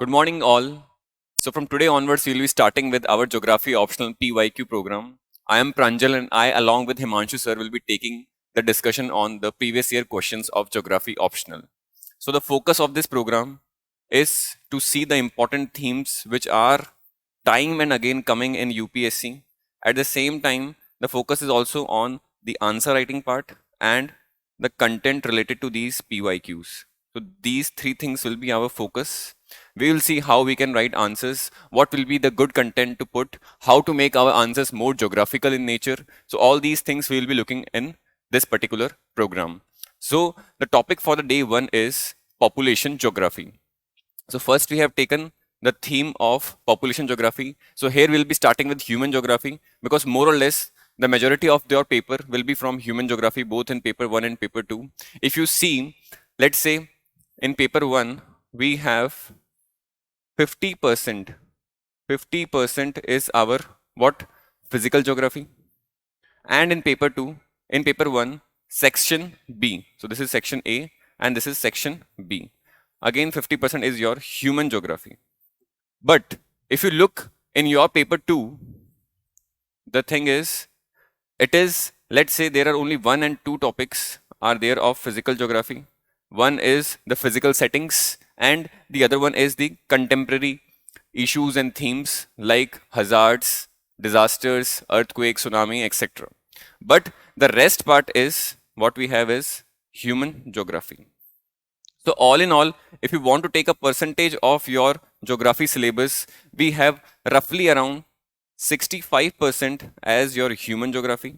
Good morning, all. So, from today onwards, we'll be starting with our geography optional PYQ program. I am Pranjal, and I, along with Himanshu sir, will be taking the discussion on the previous year questions of geography optional. So, the focus of this program is to see the important themes which are time and again coming in UPSC. At the same time, the focus is also on the answer writing part and the content related to these PYQs. So, these three things will be our focus. We will see how we can write answers, what will be the good content to put, how to make our answers more geographical in nature. So all these things we will be looking in this particular program. So the topic for the day one is population geography. So first we have taken the theme of population geography. So here we'll be starting with human geography because more or less the majority of your paper will be from human geography, both in paper 1 and paper 2. If you see, let's say in paper 1, we have 50% is our what? Physical geography. And in paper 2, in paper 1, section B. So this is section A and this is section B. Again 50% is your human geography. But if you look in your paper 2, the thing is, it is, let's say there are only 1 and 2 topics are there of physical geography. One is the physical settings and the other one is the contemporary issues and themes like hazards, disasters, earthquake, tsunami, etc. But the rest part is what we have is human geography. So all in all, if you want to take a percentage of your geography syllabus, we have roughly around 65% as your human geography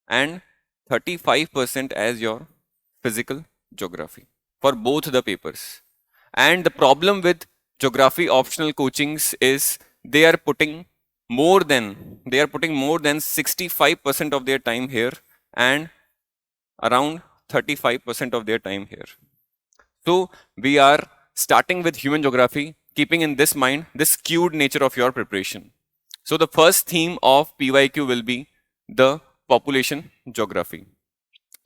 and 35% as your physical geography for both the papers. And the problem with geography optional coachings is they are putting more than 65% of their time here and around 35% of their time here. So we are starting with human geography, keeping in this mind this skewed nature of your preparation. So the first theme of PYQ will be the population geography.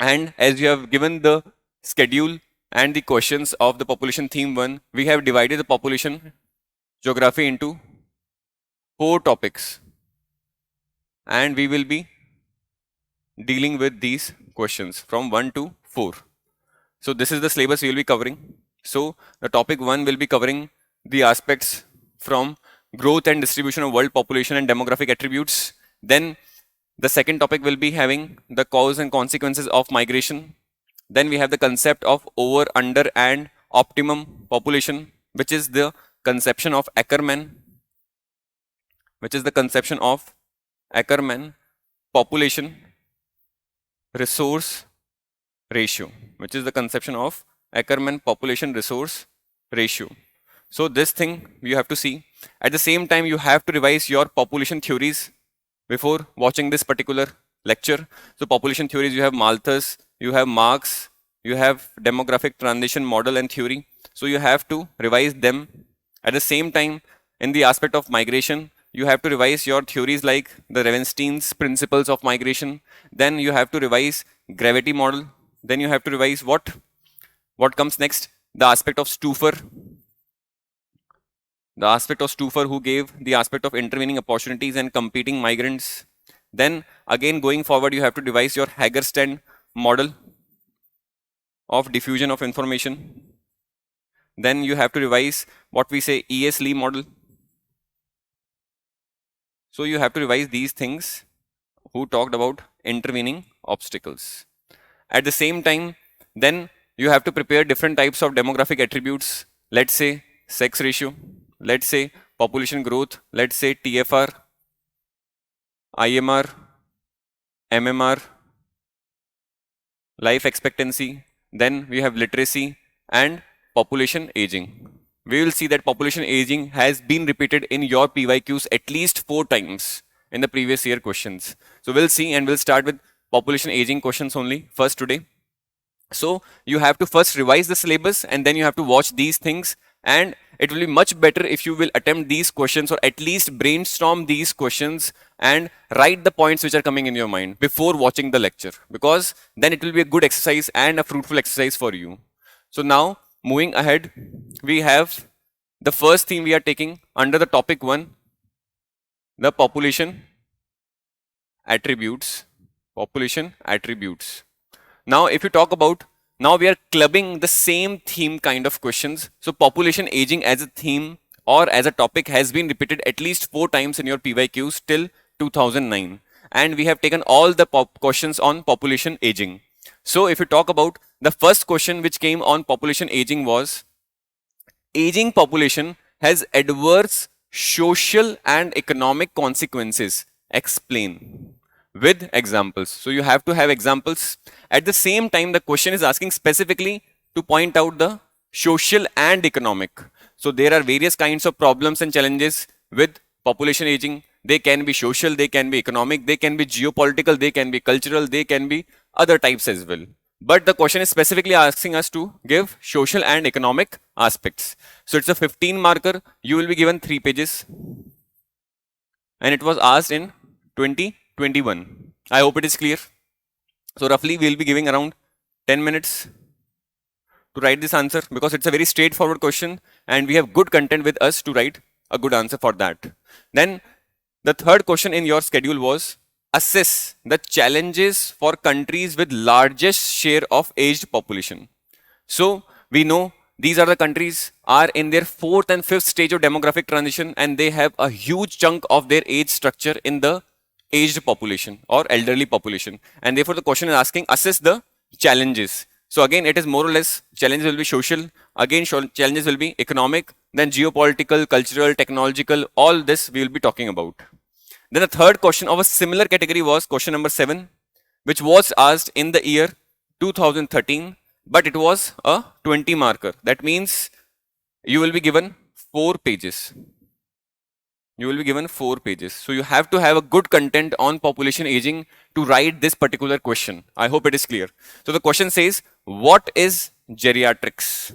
And as you have given the schedule and the questions of the population theme 1, we have divided the population geography into 4 topics. And we will be dealing with these questions from 1 to 4. So this is the syllabus we will be covering. So the topic 1 will be covering the aspects from growth and distribution of world population and demographic attributes. Then the second topic will be having the cause and consequences of migration. Then we have the concept of over, under and optimum population, which is the conception of Ackermann, population resource ratio, which is the conception of Ackermann population resource ratio. So this thing you have to see. At the same time, you have to revise your population theories before watching this particular lecture. So population theories, you have Malthus, you have Marx, you have demographic transition model and theory. So you have to revise them. At the same time, in the aspect of migration, you have to revise your theories like the Revenstein's principles of migration. Then you have to revise gravity model. Then you have to revise what comes next? The aspect of Stouffer. The aspect of Stouffer, who gave the aspect of intervening opportunities and competing migrants. Then again going forward, you have to devise your Hagerstand model of diffusion of information. Then you have to revise what we say E.S. Lee model. So you have to revise these things who talked about intervening obstacles. At the same time, then you have to prepare different types of demographic attributes. Let's say sex ratio. Let's say population growth. Let's say TFR, IMR, MMR, life expectancy. Then we have literacy and population aging. We will see that population aging has been repeated in your PYQs at least 4 times in the previous year questions. So we'll see, and we'll start with population aging questions only first today. So you have to first revise the syllabus and then you have to watch these things, and it will be much better if you will attempt these questions or at least brainstorm these questions and write the points which are coming in your mind before watching the lecture, because then it will be a good exercise and a fruitful exercise for you. So now moving ahead, we have The first theme we are taking under the topic 1, the population attributes. Population attributes. Now, if you talk about, now we are clubbing the same theme kind of questions. So population aging as a theme or as a topic has been repeated at least 4 times in your PYQs till 2009. And we have taken all the questions on population aging. So if you talk about the first question which came on population aging was, aging population has adverse social and economic consequences. Explain with examples. So you have to have examples. At the same time, the question is asking specifically to point out the social and economic. So there are various kinds of problems and challenges with population aging. They can be social, they can be economic, they can be geopolitical, they can be cultural, they can be other types as well. But the question is specifically asking us to give social and economic aspects. So it's a 15 marker. You will be given 3 pages. And it was asked in 2021. I hope it is clear. So roughly we will be giving around 10 minutes to write this answer, because it's a very straightforward question and we have good content with us to write a good answer for that. Then the third question in your schedule was, assess the challenges for countries with largest share of aged population. So we know these are the countries are in their 4th and 5th stage of demographic transition, and they have a huge chunk of their age structure in the aged population or elderly population. And therefore the question is asking, assess the challenges. So again, it is more or less, challenges will be social, again challenges will be economic, then geopolitical, cultural, technological, all this we will be talking about. Then the third question of a similar category was question number 7, which was asked in the year 2013, but it was a 20 marker. That means you will be given 4 pages. You will be given 4 pages. So you have to have a good content on population aging to write this particular question. I hope it is clear. So the question says, what is geriatrics?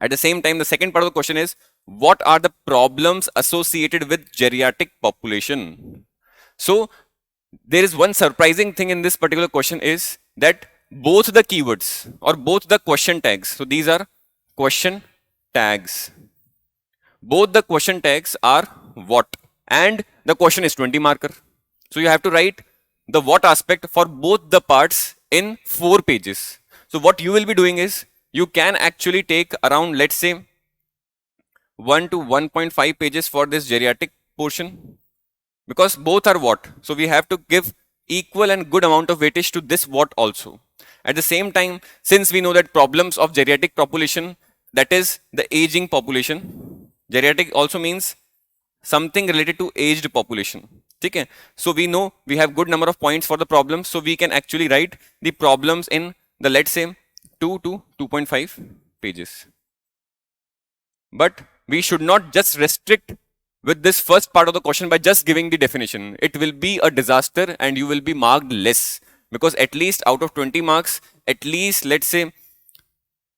At the same time, the second part of the question is, what are the problems associated with geriatric population? So there is one surprising thing in this particular question is that both the keywords or both the question tags, so these are question tags. Both the question tags are what, and the question is 20 marker. So you have to write the what aspect for both the parts in 4 pages. So what you will be doing is, you can actually take around, let's say, 1 to 1.5 pages for this geriatric portion, because both are what. So we have to give equal and good amount of weightage to this what also. At the same time, since we know that problems of geriatric population, that is the aging population. Geriatric also means something related to aged population. Okay? So we know we have good number of points for the problems, so we can actually write the problems in the, let's say, 2 to 2.5 pages. But we should not just restrict with this first part of the question by just giving the definition. It will be a disaster and you will be marked less, because at least out of 20 marks, at least let's say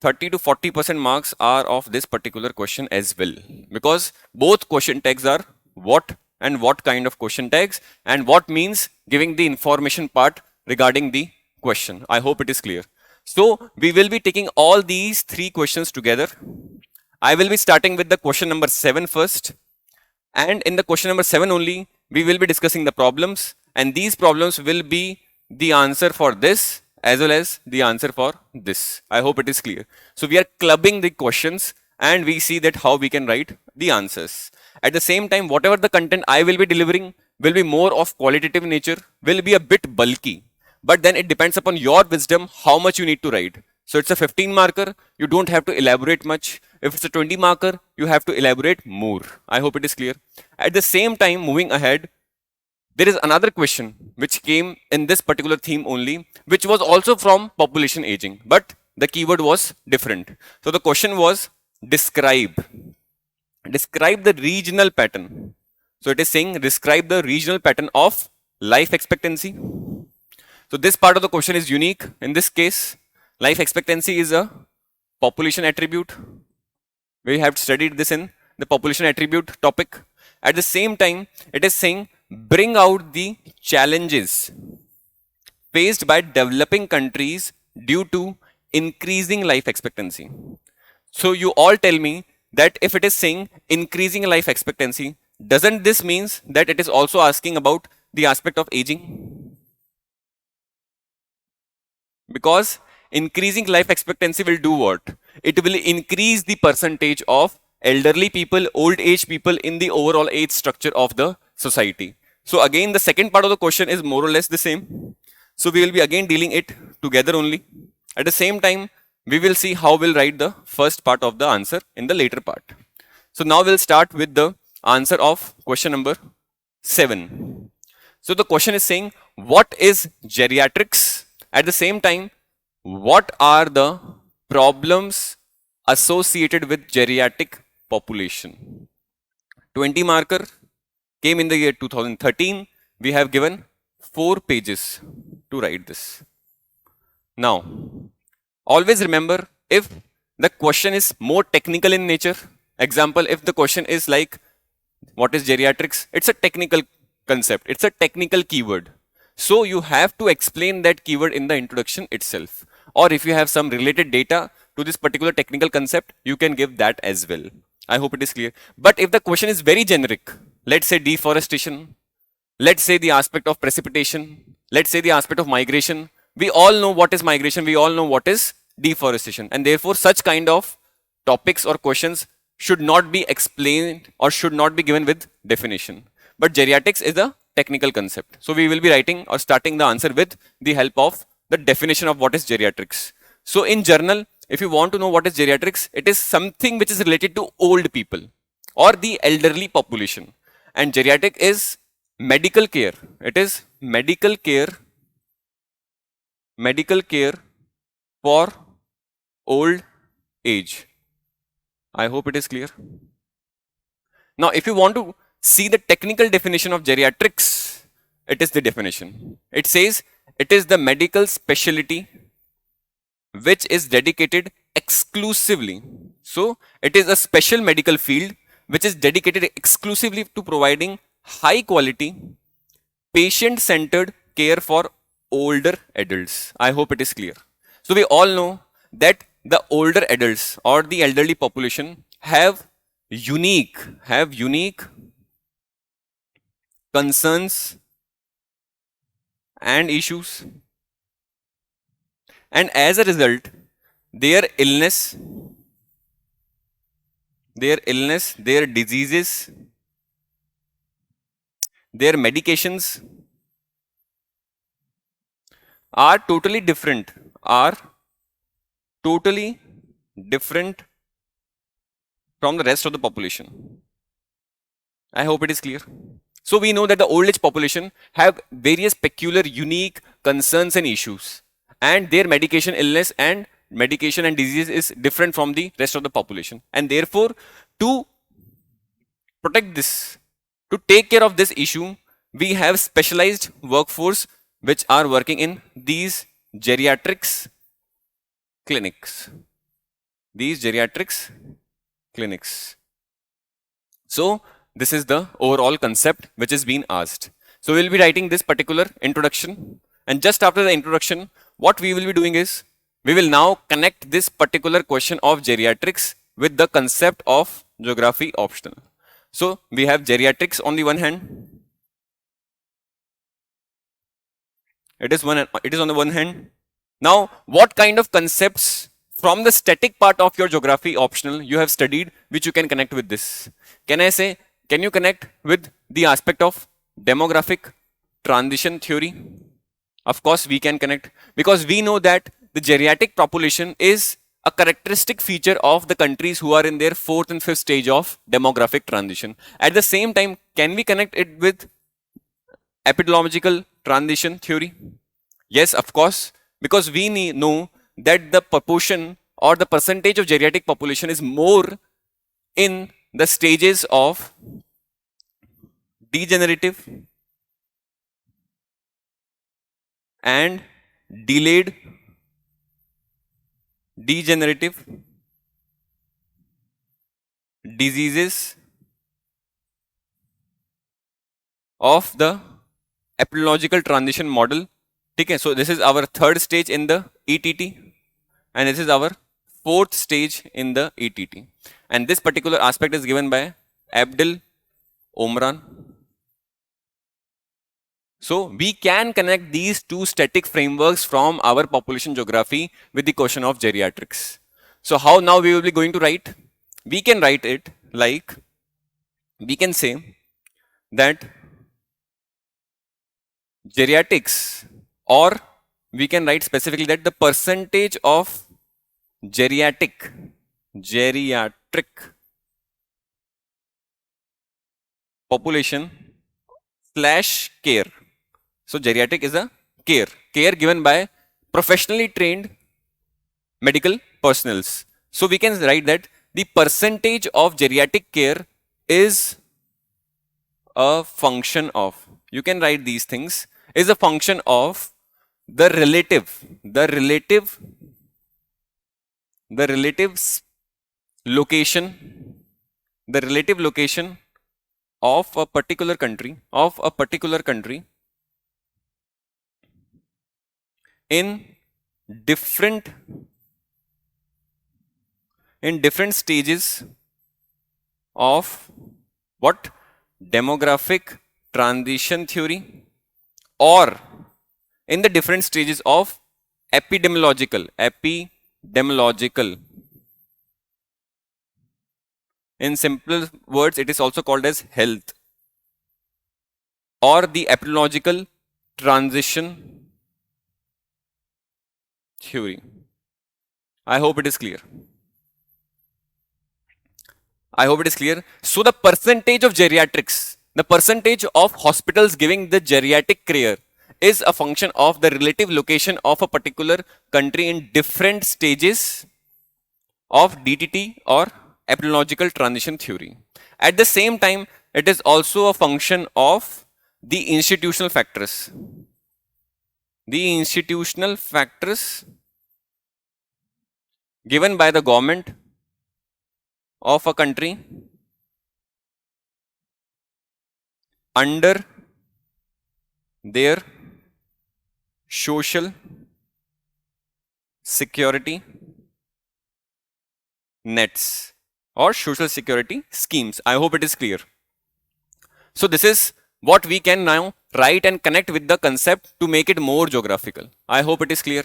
30 to 40% marks are of this particular question as well, because both question tags are what and what kind of question tags, and what means giving the information part regarding the question. I hope it is clear. So we will be taking all these 3 questions together. I will be starting with the question number 7 first. And in the question number 7 only, we will be discussing the problems, and these problems will be the answer for this as well as the answer for this. I hope it is clear. So we are clubbing the questions and we see that how we can write the answers. At the same time, whatever the content I will be delivering will be more of qualitative nature, will be a bit bulky. But then it depends upon your wisdom how much you need to write. So it's a 15 marker, you don't have to elaborate much. If it's a 20 marker, you have to elaborate more. I hope it is clear. At the same time, moving ahead, there is another question which came in this particular theme only, which was also from population aging, but the keyword was different. So the question was, describe the regional pattern. So it is saying, describe the regional pattern of life expectancy. So this part of the question is unique. In this case, life expectancy is a population attribute. We have studied this in the population attribute topic. At the same time, it is saying, bring out the challenges faced by developing countries due to increasing life expectancy. So you all tell me that if it is saying increasing life expectancy, doesn't this means that it is also asking about the aspect of aging? Because increasing life expectancy will do what? It will increase the percentage of elderly people, old age people in the overall age structure of the society. So again, the second part of the question is more or less the same. So we will be again dealing it together only. At the same time, we will see how we'll write the first part of the answer in the later part. So now we'll start with the answer of question number 7. So the question is saying, what is geriatrics? At the same time, what are the problems associated with geriatric population? 20 marker came in the year 2013. We have given 4 pages to write this. Now, always remember, if the question is more technical in nature, example, if the question is like, what is geriatrics? It's a technical concept. It's a technical keyword. So you have to explain that keyword in the introduction itself. Or if you have some related data to this particular technical concept, you can give that as well. I hope it is clear. But if the question is very generic, let's say deforestation, let's say the aspect of precipitation, let's say the aspect of migration, we all know what is migration, we all know what is deforestation. And therefore, such kind of topics or questions should not be explained or should not be given with definition. But geriatrics is a technical concept. So we will be writing or starting the answer with the help of the definition of what is geriatrics. So in journal, if you want to know what is geriatrics, it is something which is related to old people or the elderly population. And geriatric is medical care. It is medical care for old age. I hope it is clear. Now, if you want to see the technical definition of geriatrics, it is the definition. It says it is the medical specialty which is dedicated exclusively. So, it is a special medical field which is dedicated exclusively to providing high quality, patient-centered care for older adults. I hope it is clear. So, we all know that the older adults or the elderly population have unique concerns and issues, and as a result, their illness, their diseases, their medications are totally different from the rest of the population. I hope it is clear. So we know that the old age population have various peculiar unique concerns and issues, and their medication illness and medication and disease is different from the rest of the population. And therefore, to protect this, to take care of this issue, we have specialized workforce which are working in these geriatrics clinics. So this is the overall concept which is being asked. So we'll be writing this particular introduction, and just after the introduction, what we will be doing is, we will now connect this particular question of geriatrics with the concept of geography optional. So we have geriatrics on the one hand. It is on the one hand. Now, what kind of concepts from the static part of your geography optional you have studied which you can connect with this? Can I say, can you connect with the aspect of demographic transition theory? Of course, we can connect, because we know that the geriatric population is a characteristic feature of the countries who are in their 4th and 5th stage of demographic transition. At the same time, can we connect it with epidemiological transition theory? Yes, of course, because we know that the proportion or the percentage of geriatric population is more in the stages of degenerative and delayed degenerative diseases of the epidemiological transition model. Okay, so this is our 3rd stage in the ETT, and this is our fourth stage in the ETT. And this particular aspect is given by Abdul Omran. So we can connect these two static frameworks from our population geography with the question of geriatrics. So how now we will be going to write? We can write it like, we can say that geriatrics, or we can write specifically that the percentage of geriatric population slash care. So geriatric is a care given by professionally trained medical personnels. So we can write that the percentage of geriatric care is a function of, you can write these things, is a function of the relative location, the relative location of a particular country, in different stages of what? Demographic transition theory, or in the different stages of epidemiological. In simple words, it is also called as health, or the epidemiological transition theory. I hope it is clear. So the percentage of geriatrics, the percentage of hospitals giving the geriatric care is a function of the relative location of a particular country in different stages of DTT or epidemiological transition theory. At the same time, it is also a function of the institutional factors. The institutional factors given by the government of a country under their social security nets or social security schemes. I hope it is clear. So this is what we can now write and connect with the concept to make it more geographical. I hope it is clear.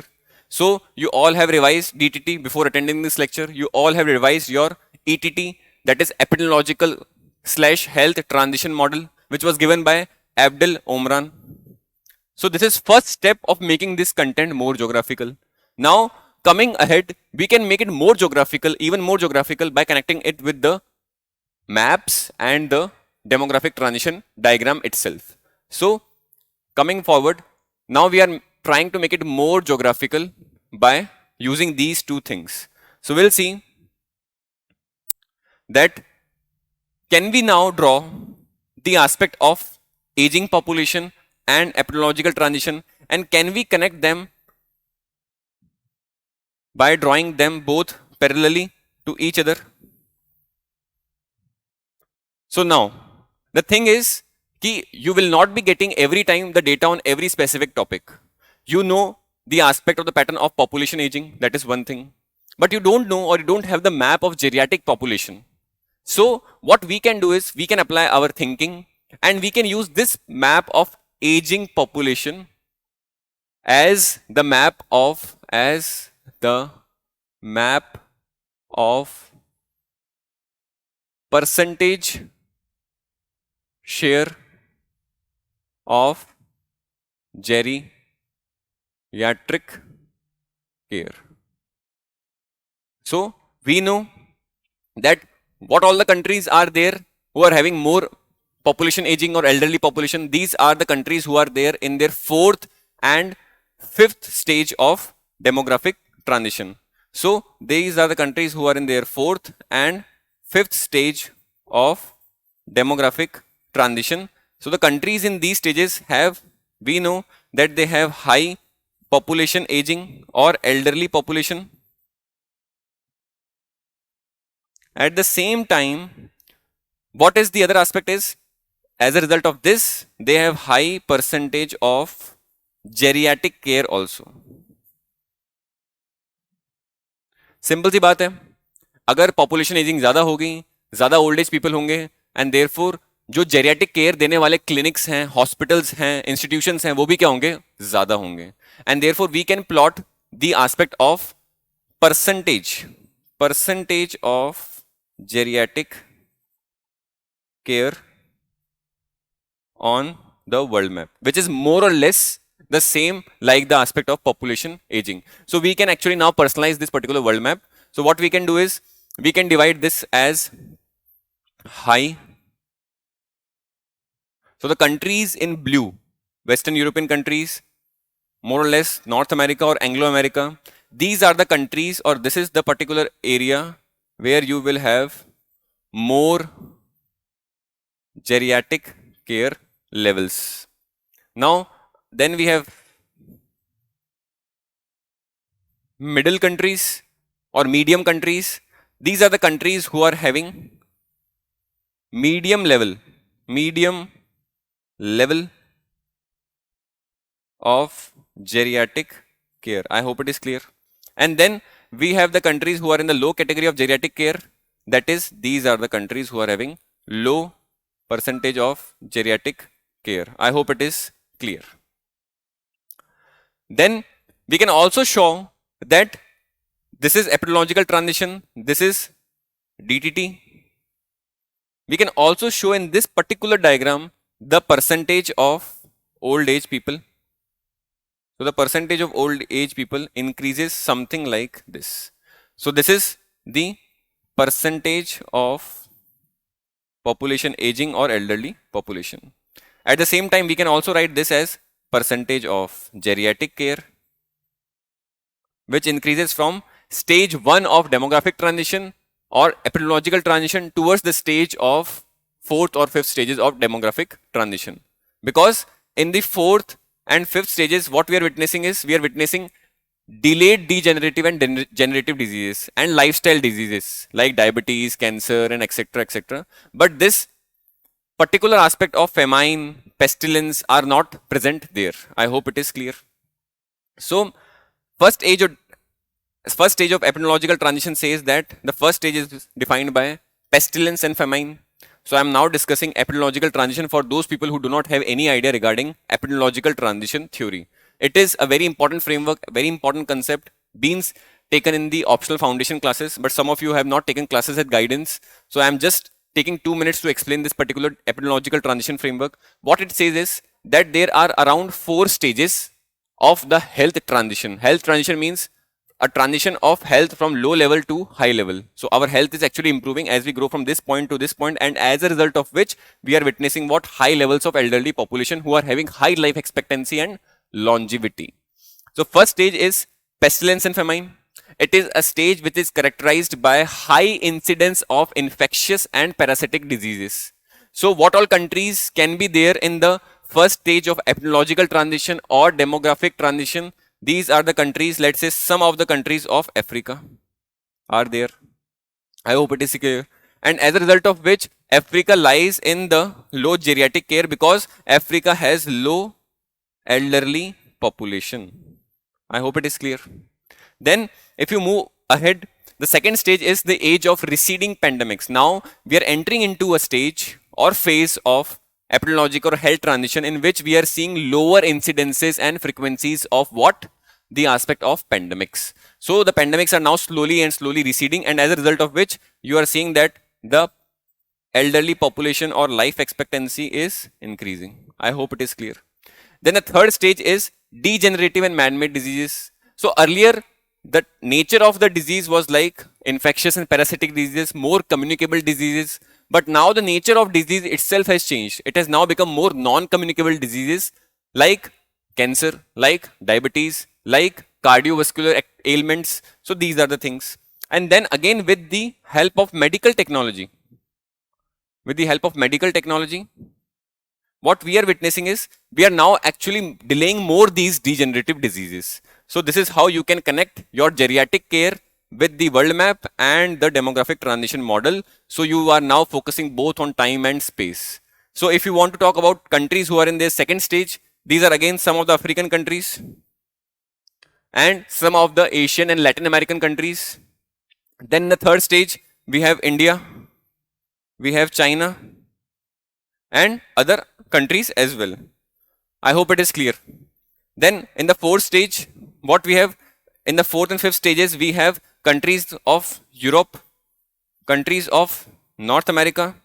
So you all have revised DTT before attending this lecture. You all have revised your ETT, that is epidemiological / health transition model, which was given by Abdul Omran. So this is first step of making this content more geographical. Now coming ahead, we can make it more geographical, even more geographical, by connecting it with the maps and the demographic transition diagram itself. So coming forward, now we are trying to make it more geographical by using these two things. So we'll see that can we now draw the aspect of aging population and epidemiological transition, and can we connect them by drawing them both parallelly to each other. So now the thing is कि you will not be getting every time the data on every specific topic. You know the aspect of the pattern of population aging, that is one thing, but you don't know, or you don't have the map of geriatric population. So what we can do is we can apply our thinking, and we can use this map of aging population as the map of percentage share of geriatric care. So we know that what all the countries are there who are having more population aging or elderly population. These are the countries who are there in their 4th and 5th stage of demographic transition. So these are the countries who are in their 4th and 5th stage of demographic transition. So the countries in these stages have, we know that they have high population aging or elderly population. At the same time, what is the other aspect is, as a result of this, they have high percentage of geriatric care also. Simple सी बात है, अगर population ageing ज्यादा होगी, ज्यादा old age people होंगे, and therefore जो geriatric care देने वाले क्लिनिक्स हैं, हॉस्पिटल्स हैं, इंस्टीट्यूशंस हैं, वो भी क्या होंगे, ज्यादा होंगे. And therefore we can plot the aspect of percentage of geriatric care on the world map, which is more or less the same like the aspect of population aging. So we can actually now personalize this particular world map. So what we can do is we can divide this as high. So the countries in blue, Western European countries, more or less North America or Anglo America, these are the countries, or this is the particular area where you will have more geriatric care levels. Now, then we have middle countries or medium countries. These are the countries who are having medium level of geriatric care. I hope it is clear. And then we have the countries who are in the low category of geriatric care. That is, these are the countries who are having low percentage of geriatric care. I hope it is clear. Then we can also show that this is epidemiological transition, this is DTT. We can also show in this particular diagram the percentage of old age people. So the percentage of old age people increases something like this. So this is the percentage of population aging or elderly population. At the same time, we can also write this as percentage of geriatric care, which increases from stage 1 of demographic transition or epidemiological transition towards the stage of 4th or 5th stages of demographic transition. Because in the 4th and 5th stages, what we are witnessing is, we are witnessing delayed degenerative and degenerative diseases and lifestyle diseases like diabetes, cancer, and etc. etc. But this particular aspect of famine, pestilence are not present there. I hope it is clear. So, first stage of epidemiological transition says that the first stage is defined by pestilence and famine. So I am now discussing epidemiological transition for those people who do not have any idea regarding epidemiological transition theory. It is a very important framework, very important concept, been taken in the optional foundation classes, but some of you have not taken classes at Guidance. So I am just taking 2 minutes to explain this particular epidemiological transition framework. What it says is that there are around 4 stages of the health transition. Health transition means a transition of health from low level to high level. So our health is actually improving as we grow from this point to this point, and as a result of which we are witnessing what, high levels of elderly population who are having high life expectancy and longevity. So first stage is pestilence and famine. It is a stage which is characterized by high incidence of infectious and parasitic diseases. So what all countries can be there in the first stage of epidemiological transition or demographic transition? These are the countries, let's say some of the countries of Africa are there. I hope it is clear. And as a result of which, Africa lies in the low geriatric care because Africa has low elderly population. I hope it is clear. Then if you move ahead, the second stage is the age of receding pandemics. Now we are entering into a stage or phase of epidemiological or health transition in which we are seeing lower incidences and frequencies of what? The aspect of pandemics. So the pandemics are now slowly receding, and as a result of which you are seeing that the elderly population or life expectancy is increasing. I hope it is clear. Then the third stage is degenerative and man-made diseases. So earlier the nature of the disease was like infectious and parasitic diseases, more communicable diseases. But now the nature of disease itself has changed. It has now become more non-communicable diseases like cancer, like diabetes, like cardiovascular ailments. So these are the things. And then again with the help of medical technology, what we are witnessing is we are now actually delaying more these degenerative diseases. So this is how you can connect your geriatric care with the world map and the demographic transition model. So you are now focusing both on time and space. So if you want to talk about countries who are in their second stage, these are again some of the African countries and some of the Asian and Latin American countries. Then in the third stage, we have India, we have China, and other countries as well. I hope it is clear. Then in the fourth stage, what we have in the fourth and fifth stages, we have countries of Europe, countries of North America,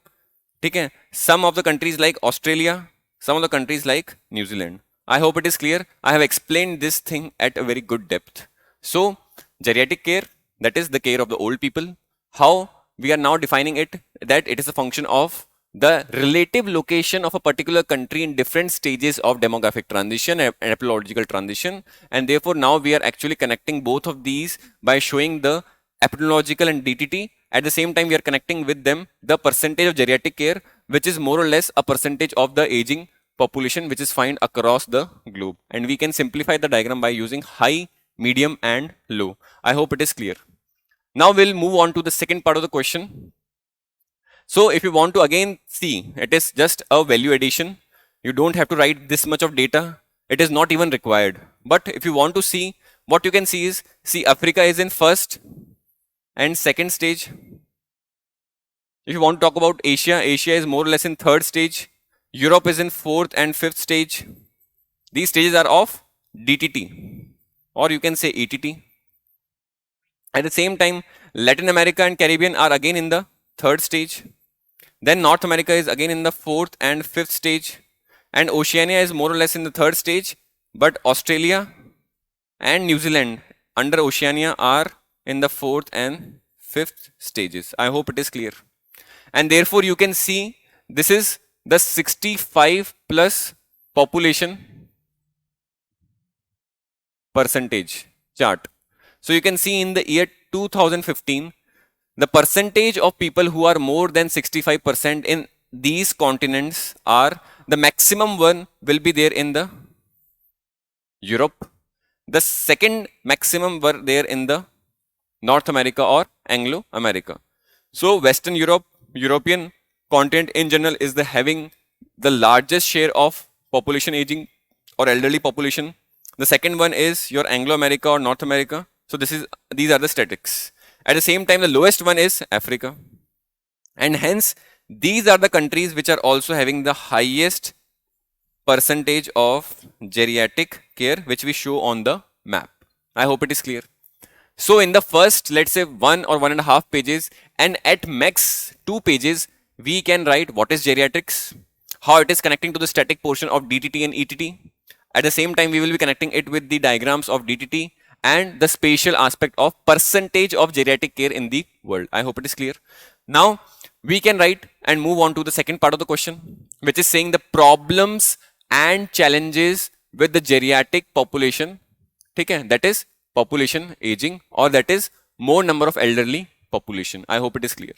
okay? Some of the countries like Australia, some of the countries like New Zealand. I hope it is clear. I have explained this thing at a very good depth. So, geriatric care, that is the care of the old people. How we are now defining it, that it is a function of the relative location of a particular country in different stages of demographic transition and epidemiological transition, and therefore now we are actually connecting both of these by showing the epidemiological and DTT. At the same time, we are connecting with them the percentage of geriatric care, which is more or less a percentage of the aging population which is found across the globe, and we can simplify the diagram by using high, medium and low. I hope it is clear. Now we'll move on to the second part of the question. So if you want to again see, it is just a value addition. You don't have to write this much of data. It is not even required. But if you want to see, what you can see is, see, Africa is in first and second stage. If you want to talk about Asia, Asia is more or less in third stage. Europe is in fourth and fifth stage. These stages are of DTT, or you can say ETT. At the same time, Latin America and Caribbean are again in the third stage. Then North America is again in the fourth and fifth stage. And Oceania is more or less in the third stage. But Australia and New Zealand under Oceania are in the fourth and fifth stages. I hope it is clear. And therefore you can see this is the 65 plus population percentage chart. So you can see in the year 2015, the percentage of people who are more than 65% in these continents are, the maximum one will be there in the Europe. The second maximum were there in the North America or Anglo America. So Western Europe, European continent in general is the having the largest share of population aging or elderly population. The second one is your Anglo America or North America. So these are the statistics. At the same time, the lowest one is Africa. And hence, these are the countries which are also having the highest percentage of geriatric care, which we show on the map. I hope it is clear. So in the first, let's say 1 or 1.5 pages, and at max 2 pages, we can write what is geriatrics, how it is connecting to the static portion of DTT and ETT. At the same time, we will be connecting it with the diagrams of DTT and the spatial aspect of percentage of geriatric care in the world. I hope it is clear. Now, we can write and move on to the second part of the question, which is saying the problems and challenges with the geriatric population. Okay, that is population aging, or that is more number of elderly population. I hope it is clear.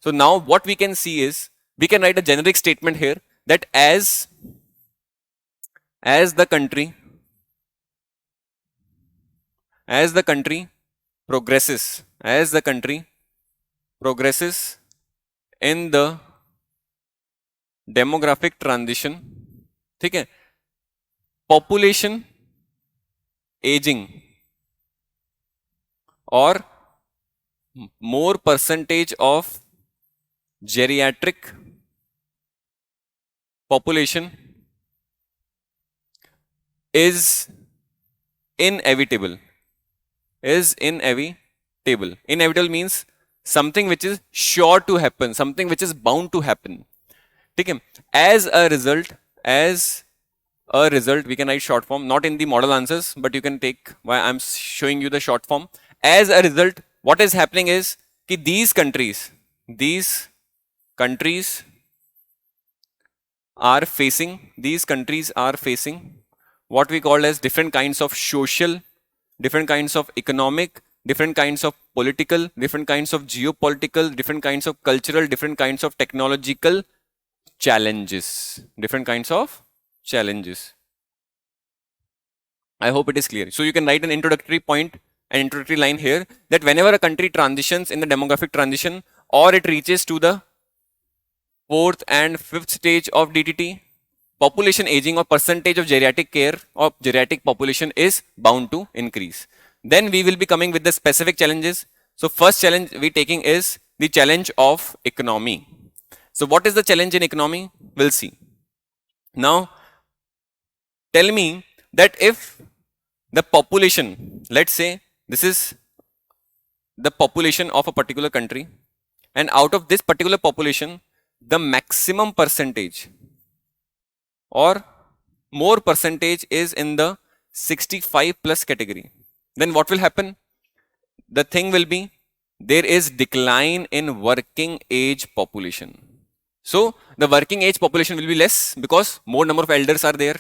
So now what we can see is, we can write a generic statement here that as the country progresses, in the demographic transition, okay, population aging or more percentage of geriatric population is inevitable. Inevitable means something which is sure to happen, something which is bound to happen. Okay. As a result, we can write short form, not in the model answers, but you can take why I'm showing you the short form. As a result, what is happening is that these countries are facing what we call as different kinds of social, different kinds of economic, different kinds of political, different kinds of geopolitical, different kinds of cultural, different kinds of technological challenges. I hope it is clear. So you can write an introductory point, an introductory line here, that whenever a country transitions in the demographic transition, or it reaches to the fourth and fifth stage of DTT, population aging or percentage of geriatric care or geriatric population is bound to increase. Then we will be coming with the specific challenges. So first challenge we taking is the challenge of economy. So what is the challenge in economy? We'll see. Now tell me that if the population, let's say this is the population of a particular country, and out of this particular population, the maximum percentage or more percentage is in the 65 plus category, then what will happen? The thing will be there is decline in working age population. So the working age population will be less because more number of elders are there.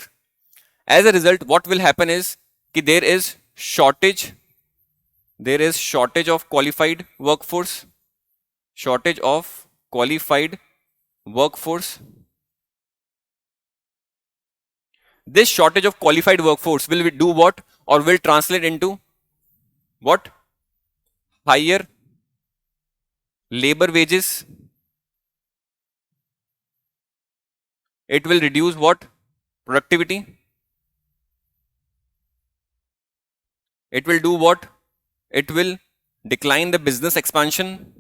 As a result, what will happen is कि there is shortage of qualified workforce. Shortage of qualified workforce. This shortage of qualified workforce will do what, or will translate into what? Higher labor wages. It will reduce what? Productivity. It will do what? It will decline the business expansion.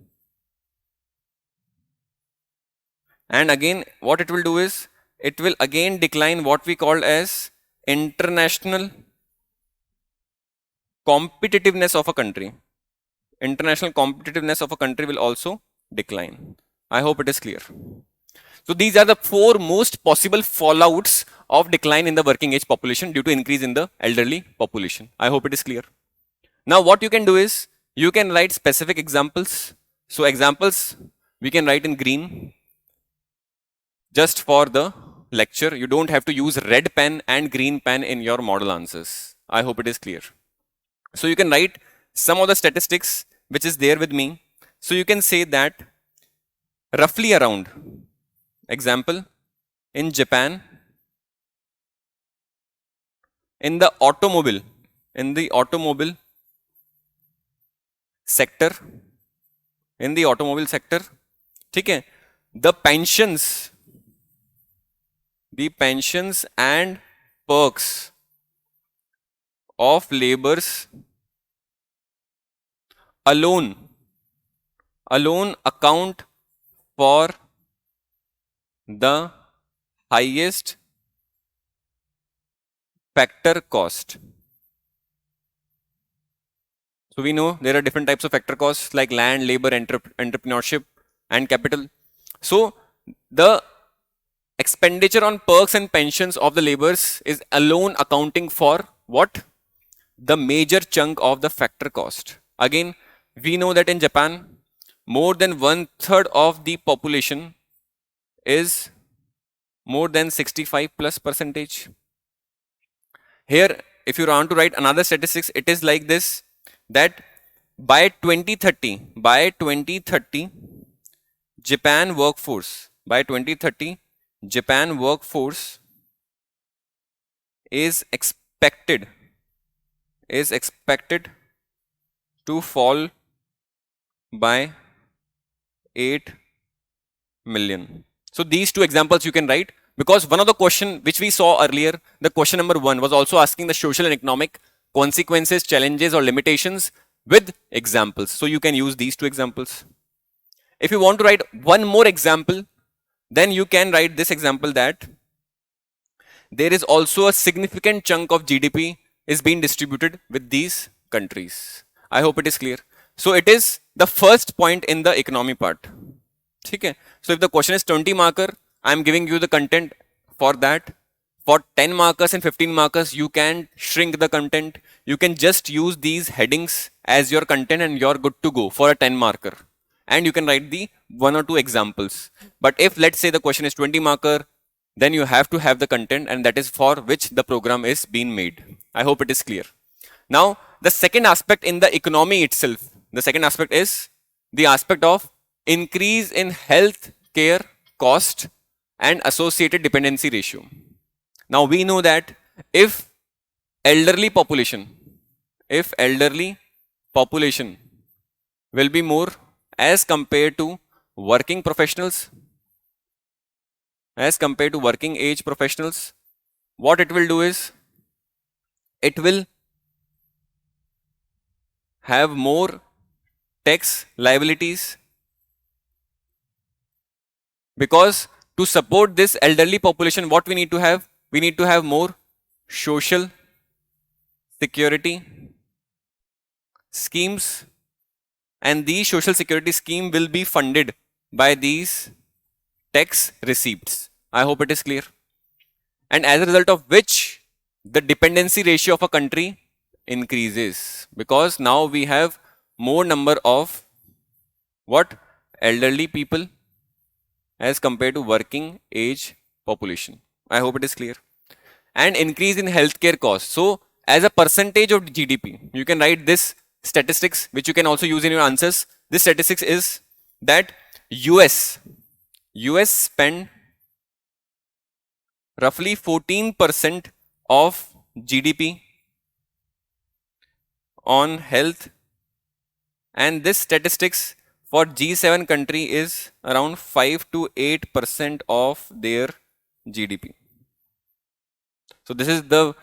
And again, what it will do is, it will again decline what we call as international competitiveness of a country. International competitiveness of a country will also decline. I hope it is clear. So these are the 4 most possible fallouts of decline in the working age population due to increase in the elderly population. I hope it is clear. Now what you can do is, you can write specific examples. So examples we can write in green just for the lecture. You don't have to use red pen and green pen in your model answers. I hope it is clear. So you can write some of the statistics which is there with me. So you can say that roughly around, example, in Japan, in the automobile sector, ठीक है, the pensions and perks of laborers alone account for the highest factor cost. So we know there are different types of factor costs like land, labor, entrepreneurship and capital. So the expenditure on perks and pensions of the laborers is alone accounting for what? The major chunk of the factor cost. Again, we know that in Japan, more than 1/3 of the population is more than 65 plus percentage. Here, if you want to write another statistics, it is like this, that by 2030, Japan workforce is expected to fall by 8 million. So these 2 examples you can write, because one of the question which we saw earlier, the question number 1 was also asking the social and economic consequences, challenges or limitations with examples. So you can use these 2 examples. If you want to write one more example, then you can write this example, that there is also a significant chunk of GDP is being distributed with these countries. I hope it is clear. So it is the first point in the economy part. Okay. So if the question is 20 marker, I am giving you the content for that. For 10 markers and 15 markers, you can shrink the content. You can just use these headings as your content and you're good to go for a 10 marker. And you can write the 1 or 2 examples. But if let's say the question is 20 marker, then you have to have the content, and that is for which the program is being made. I hope it is clear. Now, the second aspect in the economy itself, the second aspect is the aspect of increase in health care cost and associated dependency ratio. Now we know that if elderly population will be more as compared to working professionals, as compared to working age professionals, what it will do is, it will have more tax liabilities, because to support this elderly population, what we need to have? We need to have more social security schemes, and these social security scheme will be funded by these tax receipts. I hope it is clear. And as a result of which the dependency ratio of a country increases, because now we have more number of what? Elderly people as compared to working age population. I hope it is clear. And increase in healthcare costs. So as a percentage of GDP, you can write this statistics, which you can also use in your answers. This statistics is that US spend roughly 14% of GDP on health, and this statistics for G7 country is around 5 to 8% of their GDP. So this is the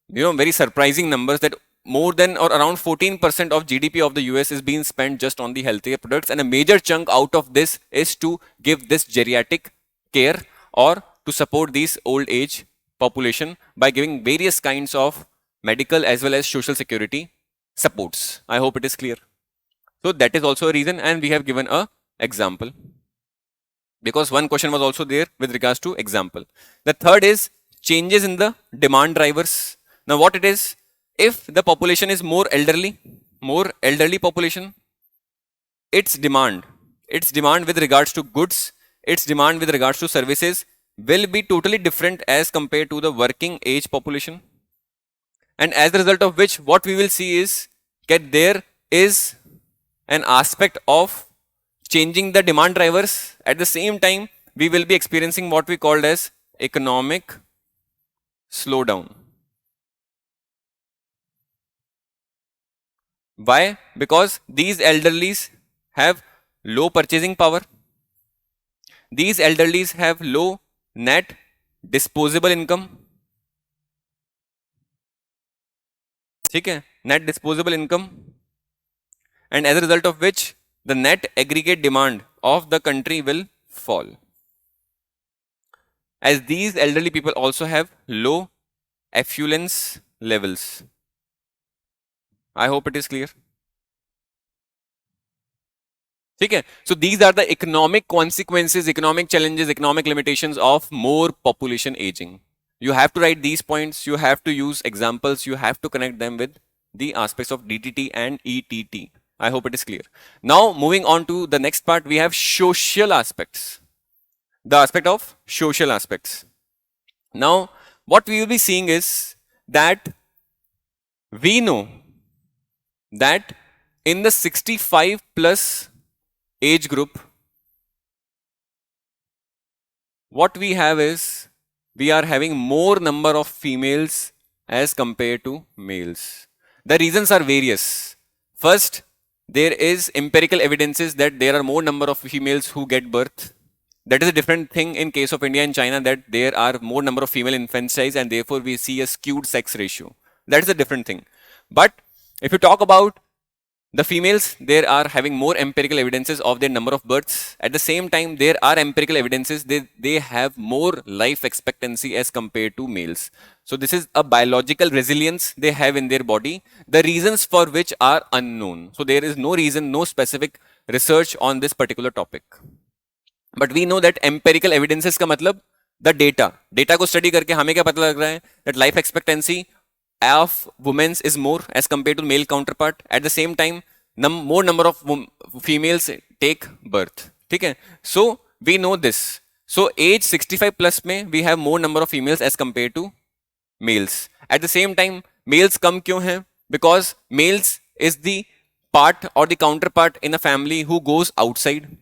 very surprising numbers, that more than or around 14% of GDP of the US is being spent just on the healthcare products, and a major chunk out of this is to give this geriatric care or to support these old age population by giving various kinds of medical as well as social security supports. I hope it is clear. So that is also a reason, and we have given a example, because one question was also there with regards to example. The third is changes in the demand drivers. Now what it is, if the population is more elderly population, its demand with regards to goods, its demand with regards to services will be totally different as compared to the working age population. And as a result of which, what we will see is that there is an aspect of changing the demand drivers. At the same time, we will be experiencing what we called as economic slowdown. Why? Because these elderlies have low purchasing power. These elderlies have low net disposable income. ठीक है? Net disposable income. And as a result of which, the net aggregate demand of the country will fall. As these elderly people also have low affluence levels. I hope it is clear. Okay, so these are the economic consequences, economic challenges, economic limitations of more population aging. You have to write these points, you have to use examples, you have to connect them with the aspects of DTT and ETT. I hope it is clear. Now moving on to the next part, we have social aspects. The aspect of social aspects. Now what we will be seeing is that we know that in the 65 plus age group, what we have is we are having more number of females as compared to males. The reasons are various. First, there is empirical evidences that there are more number of females who get birth. That is a different thing in case of India and China, that there are more number of female infanticide and therefore we see a skewed sex ratio. That is a different thing. But if you talk about the females, there are having more empirical evidences of their number of births. At the same time, there are empirical evidences they have more life expectancy as compared to males. So this is a biological resilience they have in their body, the reasons for which are unknown. So there is no reason, no specific research on this particular topic. But we know that empirical evidences का मतलब the data को study करके हमें क्या पता लग रहा है that life expectancy of women is more as compared to male counterpart. At the same time, more number of females take birth. ठीक है? So we know this. So age 65 plus में we have more number of females as compared to males. At the same time, males कम क्यों हैं? Because males is the part or the counterpart in a family who goes outside,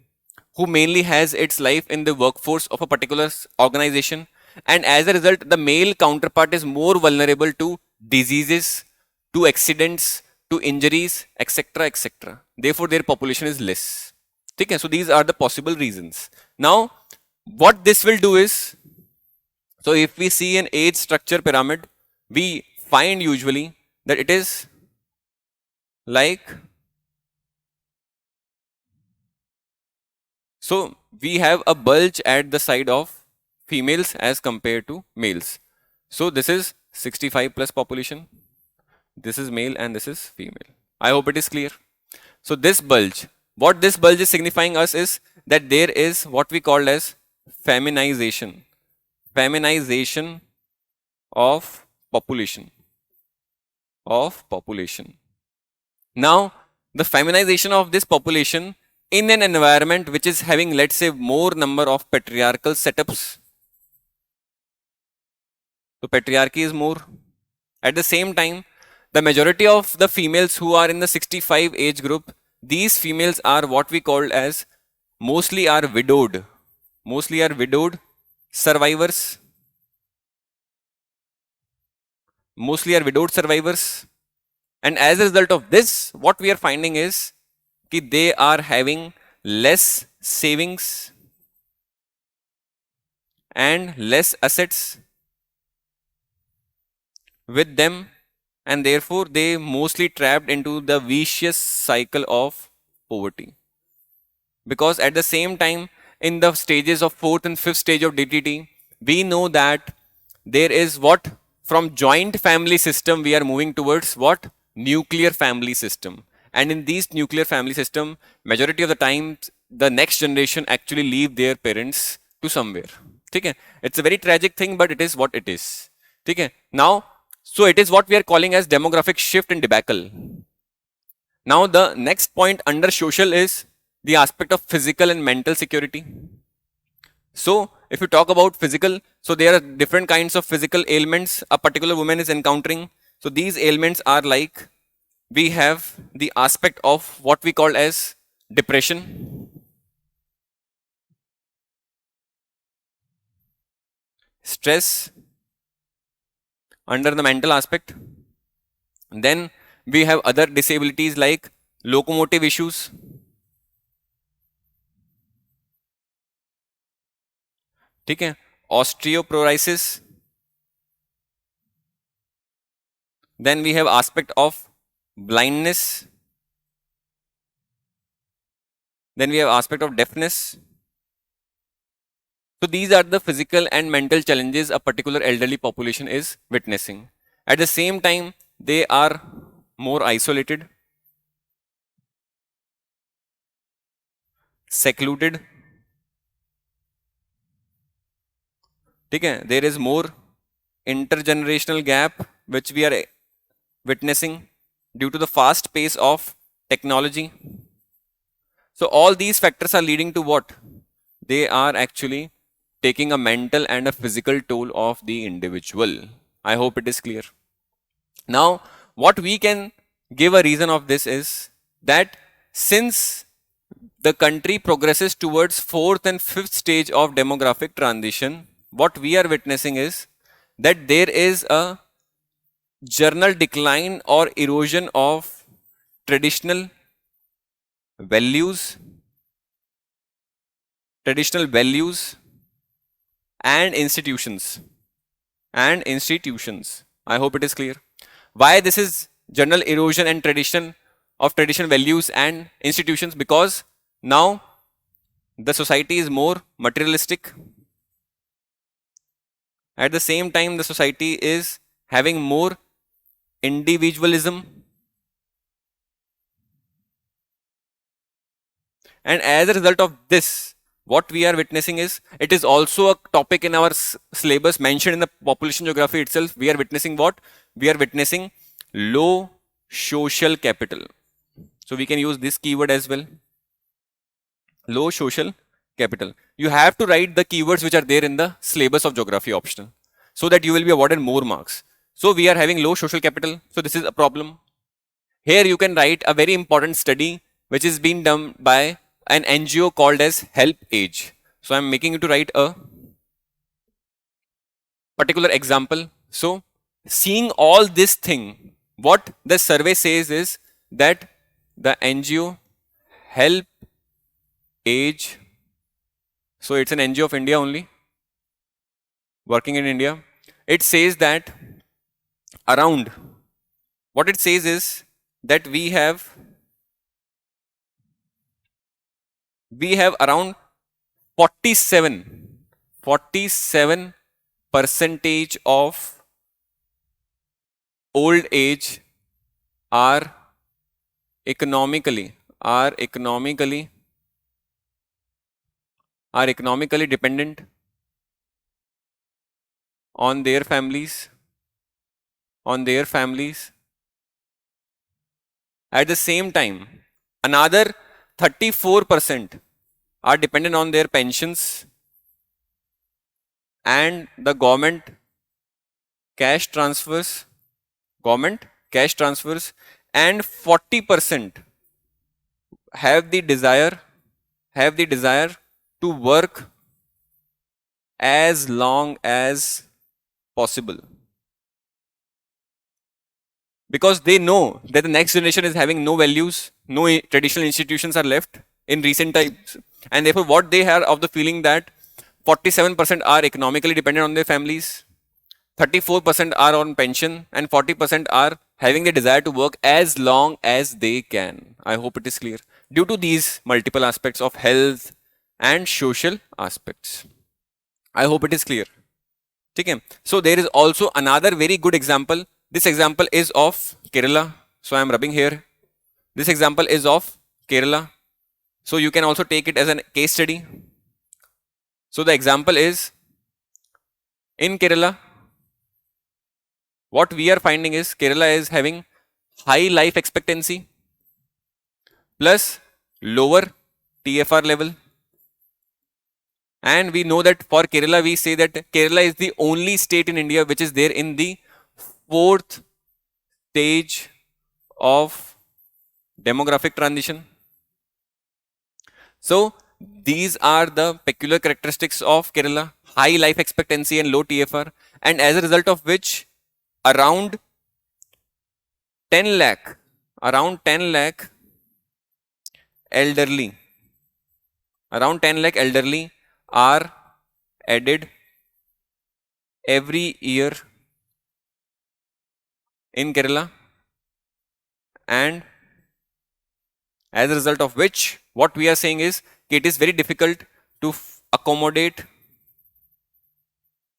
who mainly has its life in the workforce of a particular organization, and as a result the male counterpart is more vulnerable to diseases, to accidents, to injuries, etc, etc. Therefore their population is less. Okay, so these are the possible reasons. Now what this will do is, so if we see an age structure pyramid, we find usually that it is like So we have a bulge at the side of females as compared to males. So this is 65 plus population. This is male and this is female. I hope it is clear. So this bulge, what this bulge is signifying us is that there is what we call as feminization. Feminization of population. Now, the feminization of this population in an environment which is having, let's say, more number of patriarchal setups. So patriarchy is more. At the same time, the majority of the females who are in the 65 age group, these females are what we call as mostly are widowed survivors. And as a result of this, what we are finding is that they are having less savings and less assets with them, and therefore they mostly trapped into the vicious cycle of poverty. Because at the same time, in the stages of fourth and fifth stage of DTT, we know that there is what from joint family system we are moving towards what nuclear family system. And in these nuclear family system, majority of the times the next generation actually leave their parents to somewhere. Okay? It's a very tragic thing, but it is what it is. Okay? Now, so it is what we are calling as demographic shift and debacle. Now the next point under social is the aspect of physical and mental security. So if you talk about physical, so there are different kinds of physical ailments a particular woman is encountering. So these ailments are like, we have the aspect of what we call as depression, stress under the mental aspect. Then we have other disabilities like locomotive issues, ठीक है, osteoporosis. Then we have aspect of blindness. Then we have aspect of deafness. So these are the physical and mental challenges a particular elderly population is witnessing. At the same time, they are more isolated, secluded. There is more intergenerational gap which we are witnessing due to the fast pace of technology. So all these factors are leading to what? They are actually taking a mental and a physical toll of the individual. I hope it is clear. Now, what we can give a reason of this is that since the country progresses towards fourth and fifth stage of demographic transition, what we are witnessing is that there is a general decline or erosion of traditional values and institutions. I hope it is clear. Why this is general erosion and traditional values and institutions? Because now the society is more materialistic. At the same time, the society is having more individualism. And as a result of this, what we are witnessing is, it is also a topic in our syllabus mentioned in the population geography itself. We are witnessing what? We are witnessing low social capital. So we can use this keyword as well. Low social capital. You have to write the keywords which are there in the syllabus of geography optional, so that you will be awarded more marks. So we are having low social capital. So this is a problem. Here you can write a very important study which is being done by an NGO called as Help Age. So I'm making you to write a particular example. So seeing all this thing, what the survey says is that the NGO Help Age, so it's an NGO of India only, working in India. It says that around, what it says is that we have around 47 percentage of old age are economically are economically dependent on their families At the same time, another 34% are dependent on their pensions and the cash transfers, government cash transfers, and 40% have the desire to work as long as possible, because they know that the next generation is having no values, no traditional institutions are left in recent times, and therefore what they have of the feeling that 47% are economically dependent on their families, 34% are on pension, and 40% are having the desire to work as long as they can. I hope it is clear. Due to these multiple aspects of health and social aspects. I hope it is clear. Okay. So there is also another very good example. This example is of Kerala. So I am rubbing here. This example is of Kerala. So you can also take it as a case study. So the example is in Kerala. What we are finding is Kerala is having high life expectancy plus lower TFR level. And we know that for Kerala, we say that Kerala is the only state in India which is there in the 4th stage of demographic transition. So these are the peculiar characteristics of Kerala: high life expectancy and low TFR, and as a result of which around 10 lakh elderly are added every year in Kerala, and as a result of which what we are saying is it is very difficult to accommodate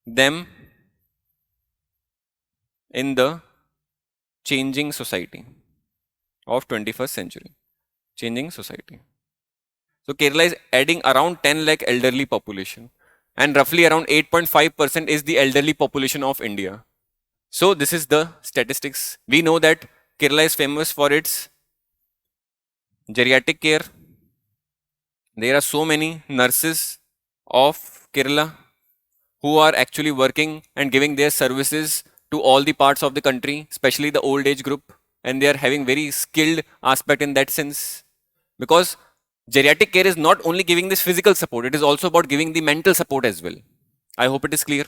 them in the changing society of 21st century. Changing society. So Kerala is adding around 10 lakh elderly population, and roughly around 8.5% is the elderly population of India. So this is the statistics. We know that Kerala is famous for its geriatric care. There are so many nurses of Kerala who are actually working and giving their services to all the parts of the country, especially the old age group, and they are having very skilled aspect in that sense, because geriatric care is not only giving this physical support, it is also about giving the mental support as well. I hope it is clear.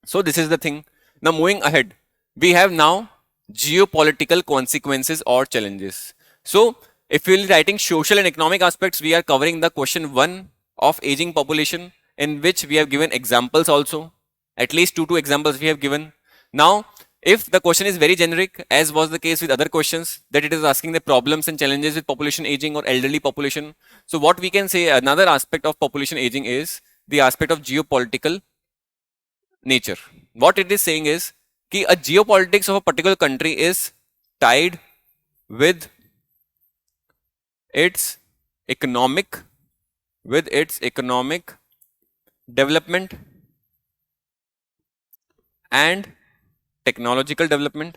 So this is the thing. Now moving ahead, we have now geopolitical consequences or challenges. So if we are writing social and economic aspects, we are covering the question 1 of aging population, in which we have given examples also. At least two examples we have given. Now, if the question is very generic, as was the case with other questions, that it is asking the problems and challenges with population aging or elderly population. So what we can say, another aspect of population aging is the aspect of geopolitical nature. What it is saying is that a geopolitics of a particular country is tied with its economic development and technological development.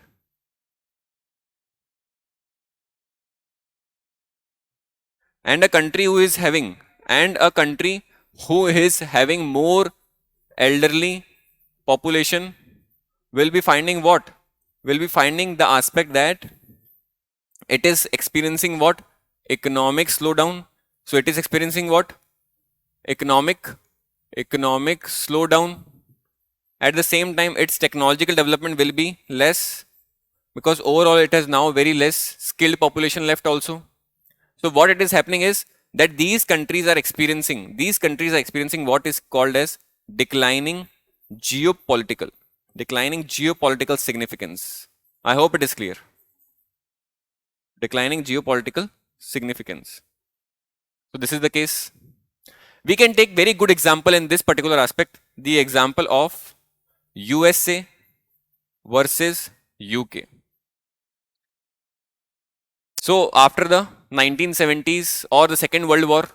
And a country who is having more elderly population will be finding what? Will be finding the aspect that it is experiencing what? Economic slowdown. So it is experiencing what? Economic slowdown. At the same time, its technological development will be less, because overall it has now very less skilled population left also. So what it is happening is that these countries are experiencing what is called as declining geopolitical significance. I hope it is clear. Declining geopolitical significance. So this is the case. We can take very good example in this particular aspect, the example of USA versus UK. So after the 1970s or the Second World War,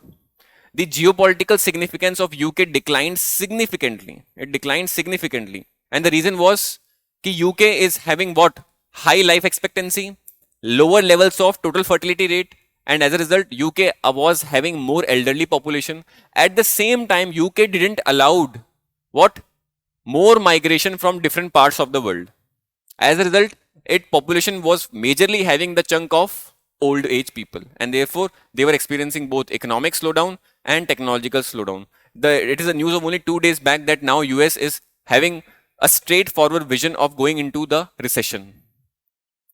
the geopolitical significance of UK declined significantly. It declined significantly. And the reason was that UK is having what? High life expectancy, lower levels of total fertility rate, and as a result, UK was having more elderly population. At the same time, UK didn't allowed what? More migration from different parts of the world. As a result, its population was majorly having the chunk of old age people, and therefore they were experiencing both economic slowdown and technological slowdown. It is a news of only 2 days back that now US is having a straightforward vision of going into the recession.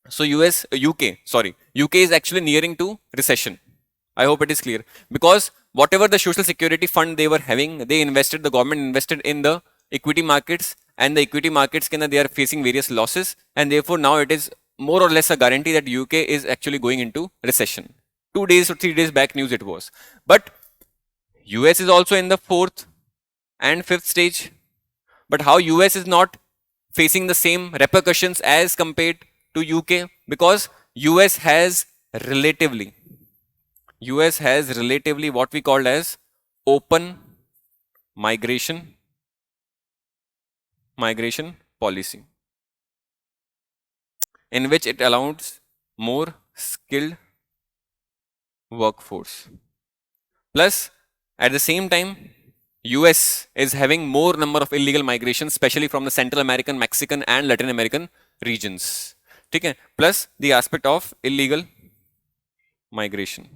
So UK is actually nearing to recession. I hope it is clear, because whatever the social security fund they were having, the government invested in the equity markets, and the equity markets they are facing various losses, and therefore now it is more or less a guarantee that UK is actually going into recession. 2 days or 3 days back news it was. But US is also in the 4th and 5th stage. But how US is not facing the same repercussions as compared to UK? Because US has relatively what we call as open migration policy, in which it allows more skilled workforce. Plus, at the same time, US is having more number of illegal migration, especially from the Central American, Mexican and Latin American regions. Okay? Plus the aspect of illegal migration.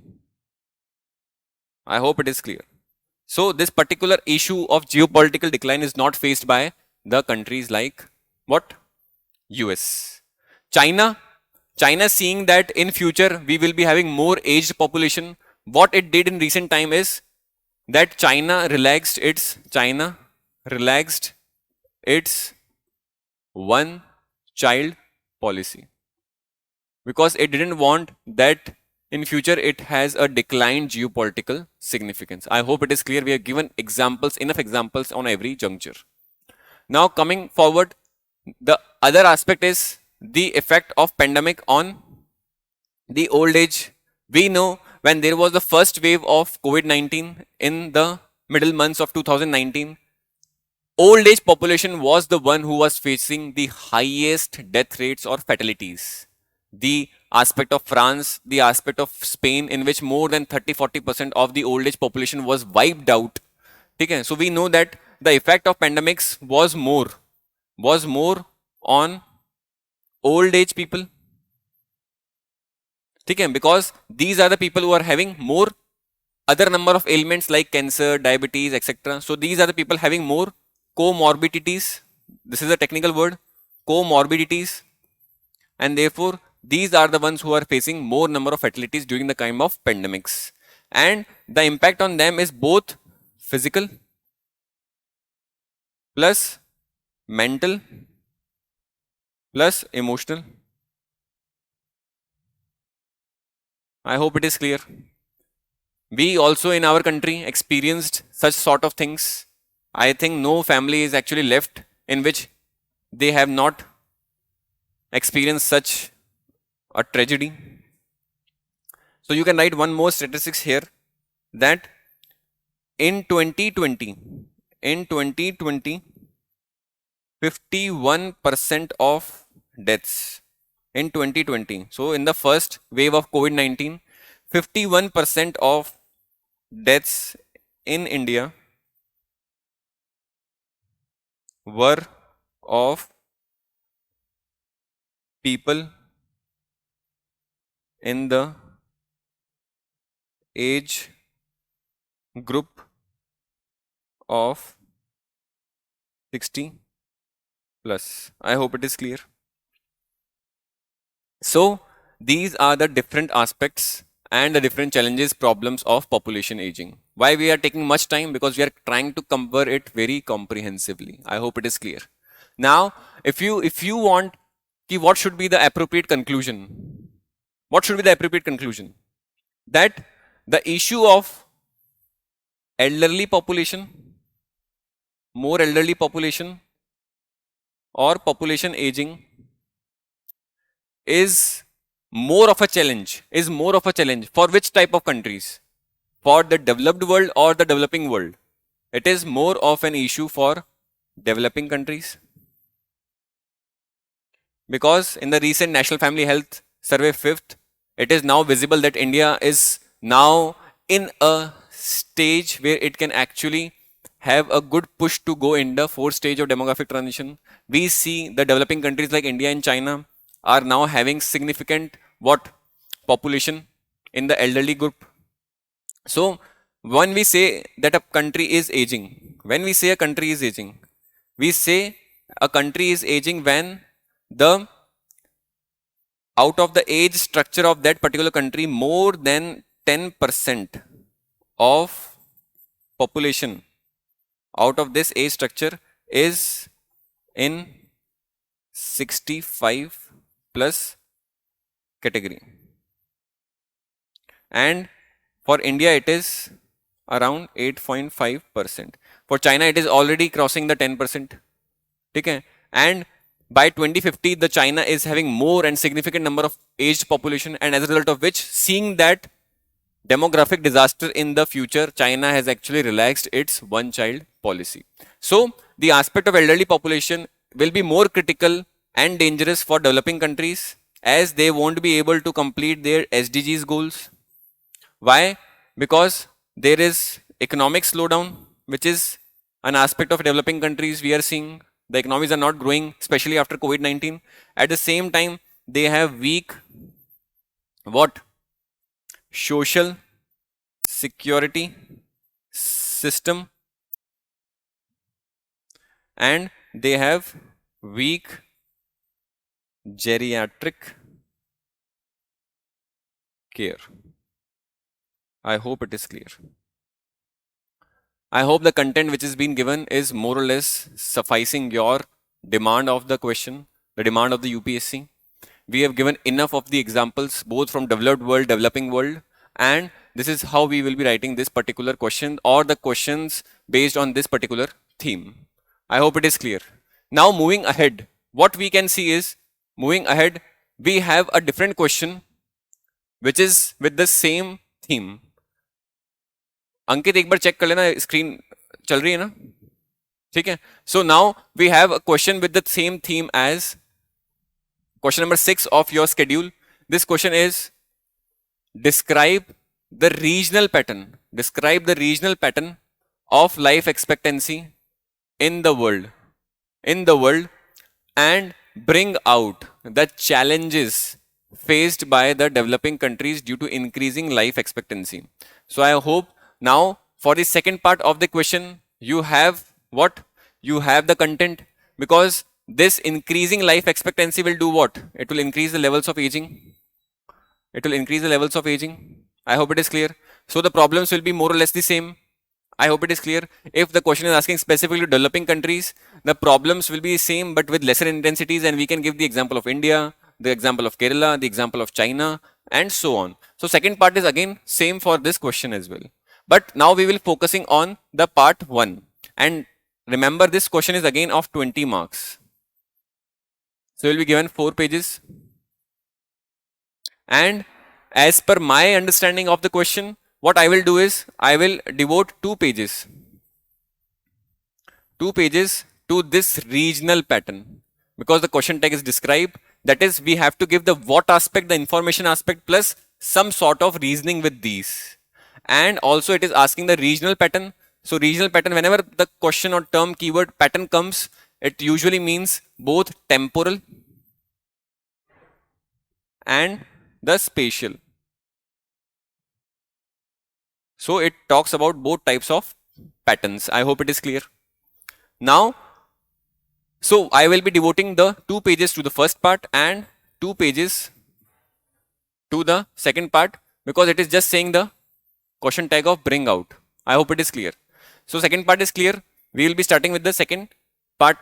I hope it is clear. So this particular issue of geopolitical decline is not faced by the countries like what? US. China seeing that in future we will be having more aged population. What it did in recent time is that China relaxed its one child policy, because it didn't want that in future it has a declined geopolitical significance. I hope it is clear. We have given enough examples on every juncture. Now coming forward, the other aspect is the effect of pandemic on the old age. We know when there was the first wave of COVID-19 in the middle months of 2019, old age population was the one who was facing the highest death rates or fatalities. The aspect of France, the aspect of Spain, in which more than 30-40% of the old age population was wiped out. Okay? So we know that the effect of pandemics was more on old age people. Okay? Because these are the people who are having more other number of ailments like cancer, diabetes, etc. So these are the people having more comorbidities. This is a technical word, comorbidities, and therefore these are the ones who are facing more number of fatalities during the time of pandemics. And the impact on them is both physical plus mental plus emotional. I hope it is clear. We also in our country experienced such sort of things. I think no family is actually left in which they have not experienced such a tragedy. So you can write one more statistics here, that in 2020, 51% of deaths in 2020. So in the first wave of COVID-19, 51% of deaths in India were of people in the age group of 60 plus. I hope it is clear. So these are the different aspects and the different challenges, problems of population aging. Why we are taking much time? Because we are trying to cover it very comprehensively. I hope it is clear. Now, if you want, what should be the appropriate conclusion? What should be the appropriate conclusion? That the issue of elderly population, more elderly population, or population aging is more of a challenge, for which type of countries? For the developed world or the developing world? It is more of an issue for developing countries. Because in the recent National Family Health Survey 5th, it is now visible that India is now in a stage where it can actually have a good push to go in the fourth stage of demographic transition. We see the developing countries like India and China are now having significant population in the elderly group. So when we say that a country is aging, we say a country is aging when the out of the age structure of that particular country, more than 10% of population out of this age structure is in 65 plus category. And for India, it is around 8.5%. For China, it is already crossing the 10%. Okay? And by 2050, the China is having more and significant number of aged population, and as a result of which, seeing that demographic disaster in the future, China has actually relaxed its one-child policy. So the aspect of elderly population will be more critical and dangerous for developing countries, as they won't be able to complete their SDGs goals. Why? Because there is economic slowdown, which is an aspect of developing countries we are seeing. The economies are not growing, especially after COVID-19. At the same time, they have weak social security system, and they have weak geriatric care. I hope it is clear. I hope the content which is being given is more or less sufficing your demand of the question, the demand of the UPSC. We have given enough of the examples, both from developed world, developing world, and this is how we will be writing this particular question or the questions based on this particular theme. I hope it is clear. Now moving ahead, what we can see is, we have a different question which is with the same theme. अंकित एक बार check कर लेना, screen चल रही है ना? ठीक है. So now we have a question with the same theme as question number 6 of your schedule. This question is, describe the regional pattern of life expectancy in the world and bring out the challenges faced by the developing countries due to increasing life expectancy. So I hope now for the second part of the question, you have you have the content, because this increasing life expectancy will do what? It will increase the levels of aging. I hope it is clear. So the problems will be more or less the same. I hope it is clear. If the question is asking specifically developing countries, the problems will be the same but with lesser intensities, and we can give the example of India, the example of Kerala, the example of China, and so on. So second part is again same for this question as well. But now we will focusing on the part 1. And remember, this question is again of 20 marks. So you will be given 4 pages. And as per my understanding of the question, what I will do is, I will devote 2 pages to this regional pattern, because the question tag is describe. That is, we have to give the what aspect, the information aspect, plus some sort of reasoning with these. And also it is asking the regional pattern. So regional pattern, whenever the question or term keyword pattern comes, it usually means both temporal and the spatial. So it talks about both types of patterns. I hope it is clear. Now, so I will be devoting the 2 pages to the first part and 2 pages to the second part, because it is just saying the question tag of bring out. I hope it is clear. So second part is clear. We will be starting with the second part.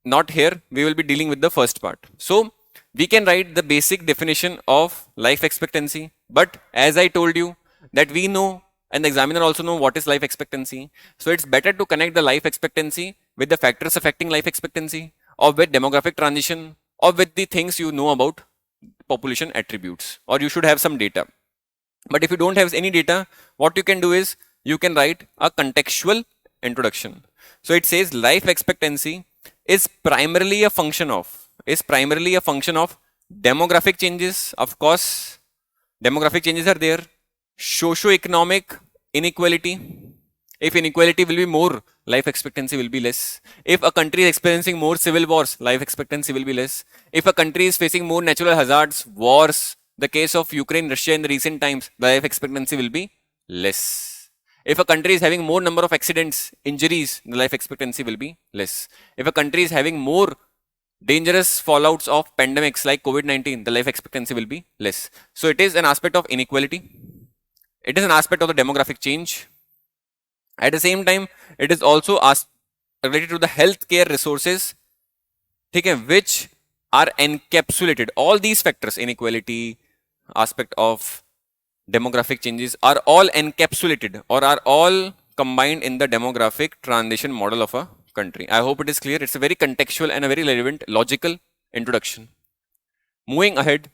Not here. We will be dealing with the first part. So we can write the basic definition of life expectancy. But as I told you that we know and the examiner also know what is life expectancy. So it's better to connect the life expectancy with the factors affecting life expectancy, or with demographic transition, or with the things you know about population attributes, or you should have some data. But if you don't have any data, what you can do is you can write a contextual introduction. So it says life expectancy is primarily a function of demographic changes. Of course, demographic changes are there. Socio-economic inequality. If inequality will be more, life expectancy will be less. If a country is experiencing more civil wars, life expectancy will be less. If a country is facing more natural hazards, wars, the case of Ukraine, Russia in the recent times, the life expectancy will be less. If a country is having more number of accidents, injuries, the life expectancy will be less. If a country is having more dangerous fallouts of pandemics like COVID-19, the life expectancy will be less. So it is an aspect of inequality. It is an aspect of the demographic change. At the same time, it is also related to the healthcare resources, which are encapsulated. All these factors, inequality, aspect of demographic changes, are all encapsulated or are all combined in the demographic transition model of a country. I hope it is clear. It's a very contextual and a very relevant logical introduction. Moving ahead,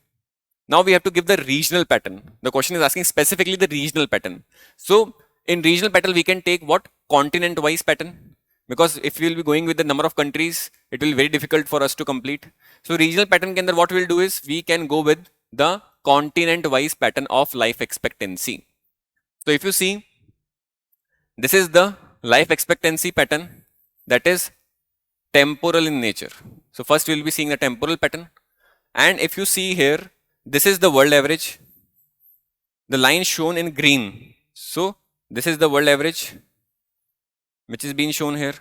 now we have to give the regional pattern. The question is asking specifically the regional pattern. So in regional pattern, we can take what? Continent wise pattern. Because if we will be going with the number of countries, it will be very difficult for us to complete. So regional pattern ke andar what we will do is we can go with the continent wise pattern of life expectancy. So if you see, this is the life expectancy pattern that is temporal in nature. So first we will be seeing the temporal pattern. And if you see here, this is the world average. The line shown in green. So this is the world average, which is being shown here.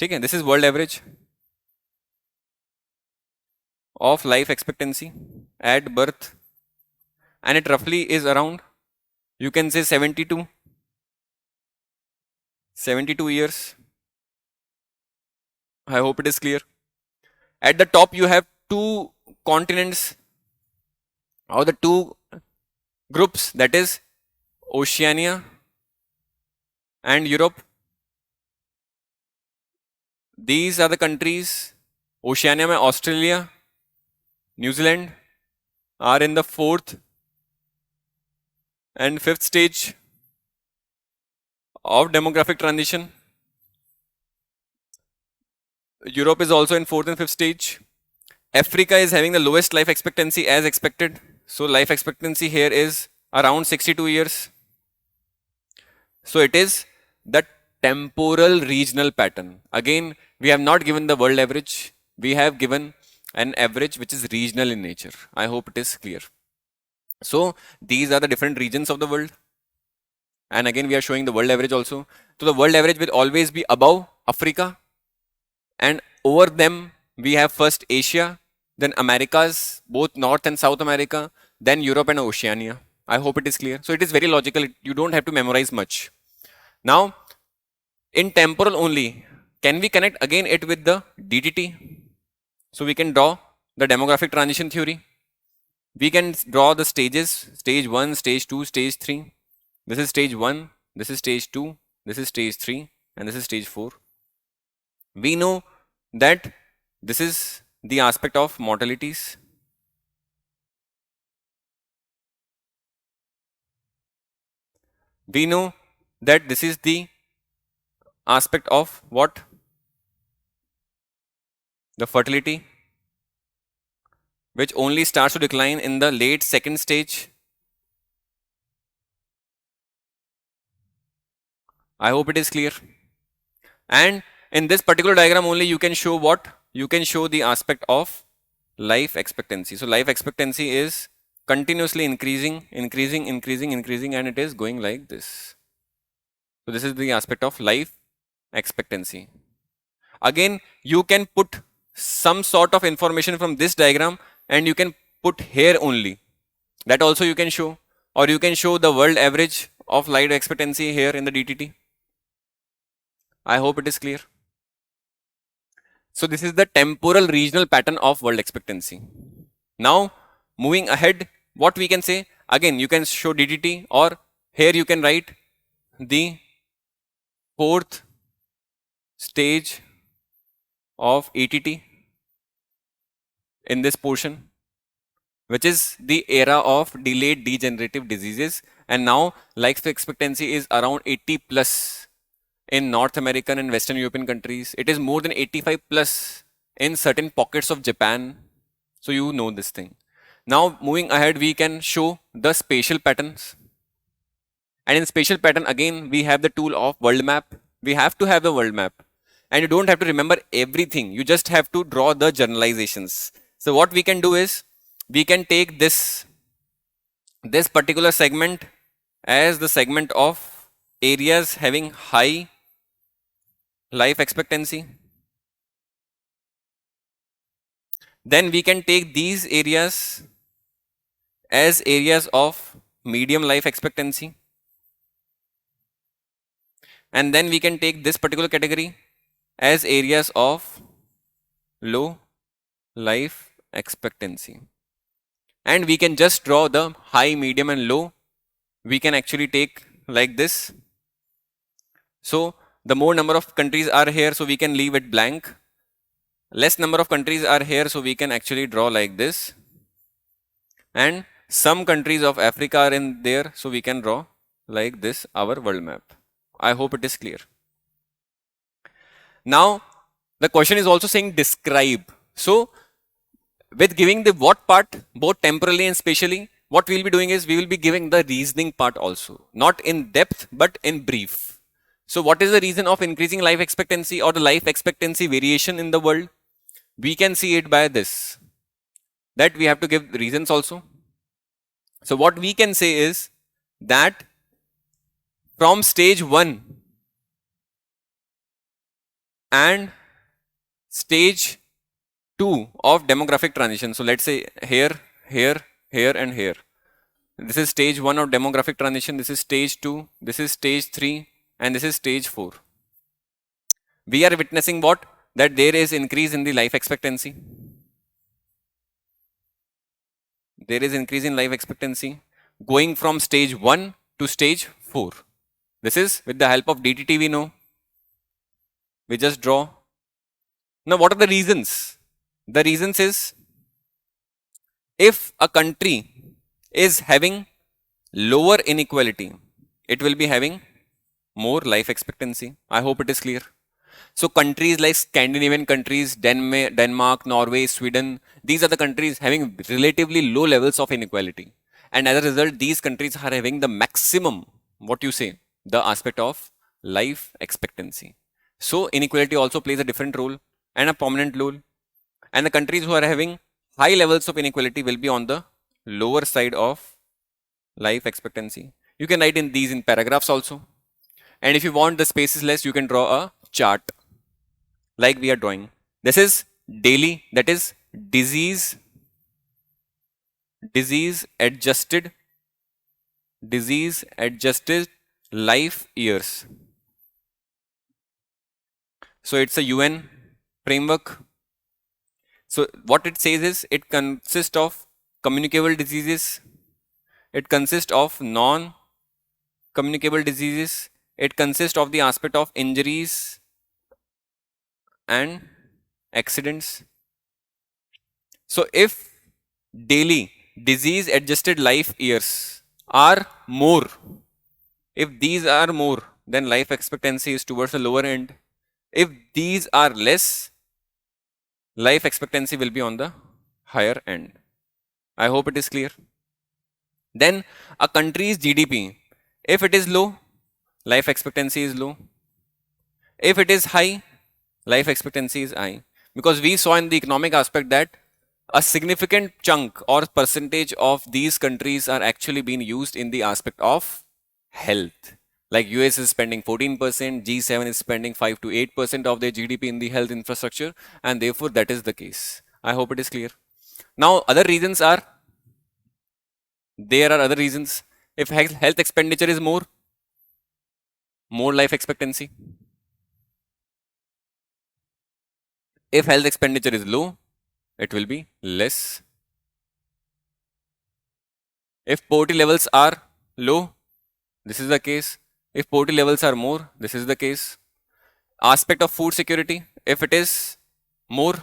Okay, this is world average of life expectancy at birth, and it roughly is around, you can say 72 years. I hope it is clear. At the top you have two continents or the two groups, that is Oceania and Europe. These are the countries. Oceania mein Australia, New Zealand are in the 4th and 5th stage of demographic transition. Europe is also in 4th and 5th stage. Africa is having the lowest life expectancy as expected. So life expectancy here is around 62 years. So it is the temporal regional pattern. Again, we have not given the world average. We have given an average which is regional in nature. I hope it is clear. So these are the different regions of the world. And again, we are showing the world average also. So the world average will always be above Africa. And over them, we have first Asia, then Americas, both North and South America, then Europe and Oceania. I hope it is clear. So it is very logical. You don't have to memorize much. Now, in temporal only, can we connect again it with the DTT? So we can draw the demographic transition theory. We can draw the stages, stage 1, stage 2, stage 3. This is stage 1, this is stage 2, this is stage 3, and this is stage 4. We know that this is the aspect of mortalities. We know that this is the aspect of what? The fertility, which only starts to decline in the late 2nd stage. I hope it is clear. And in this particular diagram only you can show what? You can show the aspect of life expectancy. So life expectancy is continuously increasing, and it is going like this. So this is the aspect of life expectancy. Again, you can put some sort of information from this diagram and you can put here only. That also you can show. Or you can show the world average of life expectancy here in the DTT. I hope it is clear. So this is the temporal regional pattern of world expectancy. Now, moving ahead, what we can say? Again, you can show DDT, or here you can write the fourth stage of ETT in this portion, which is the era of delayed degenerative diseases. And now life expectancy is around 80 plus in North American and Western European countries. It is more than 85 plus in certain pockets of Japan. So you know this thing. Now moving ahead, we can show the spatial patterns. And in spatial pattern, again, we have the tool of world map. We have to have the world map. And you don't have to remember everything. You just have to draw the generalizations. So what we can do is, we can take this particular segment as the segment of areas having high life expectancy. Then we can take these areas as areas of medium life expectancy. And then we can take this particular category as areas of low life expectancy. And we can just draw the high, medium and low. We can actually take like this. So the more number of countries are here, so we can leave it blank. Less number of countries are here, so we can actually draw like this. And some countries of Africa are in there, so we can draw like this, our world map. I hope it is clear. Now, the question is also saying describe. So, with giving the what part, both temporally and spatially, what we will be doing is we will be giving the reasoning part also. Not in depth, but in brief. So, what is the reason of increasing life expectancy or the life expectancy variation in the world? We can see it by this, that we have to give reasons also. So, what we can say is that from stage 1 and stage 2 of demographic transition. So let's say here, here, here and here. This is stage 1 of demographic transition. This is stage 2. This is stage 3 and this is stage 4. We are witnessing what? That there is increase in the life expectancy. There is increase in life expectancy going from stage 1 to stage 4. This is with the help of DTT we know. We just draw. Now what are the reasons? The reasons is, if a country is having lower inequality, it will be having more life expectancy. I hope it is clear. So countries like Scandinavian countries, Denmark, Norway, Sweden, these are the countries having relatively low levels of inequality. And as a result, these countries are having the maximum, what you say, the aspect of life expectancy. So inequality also plays a different role and a prominent role. And the countries who are having high levels of inequality will be on the lower side of life expectancy. You can write in these in paragraphs also. And if you want the space is less, you can draw a chart like we are drawing. This is daily, that is disease adjusted life years. So it's a UN framework. So what it says is, it consists of communicable diseases, it consists of non-communicable diseases, it consists of the aspect of injuries and accidents. So if daily disease adjusted life years are more, if these are more, then life expectancy is towards the lower end. If these are less, life expectancy will be on the higher end. I hope it is clear. Then a country's GDP, if it is low, life expectancy is low. If it is high, life expectancy is high. Because we saw in the economic aspect that a significant chunk or percentage of these countries are actually being used in the aspect of health. Like US is spending 14%, G7 is spending 5 to 8% of their GDP in the health infrastructure, and therefore that is the case. I hope it is clear. Now other reasons are, there are other reasons. If health expenditure is more life expectancy. If health expenditure is low, it will be less. If poverty levels are low, this is the case. If poverty levels are more, this is the case. Aspect of food security, if it is more,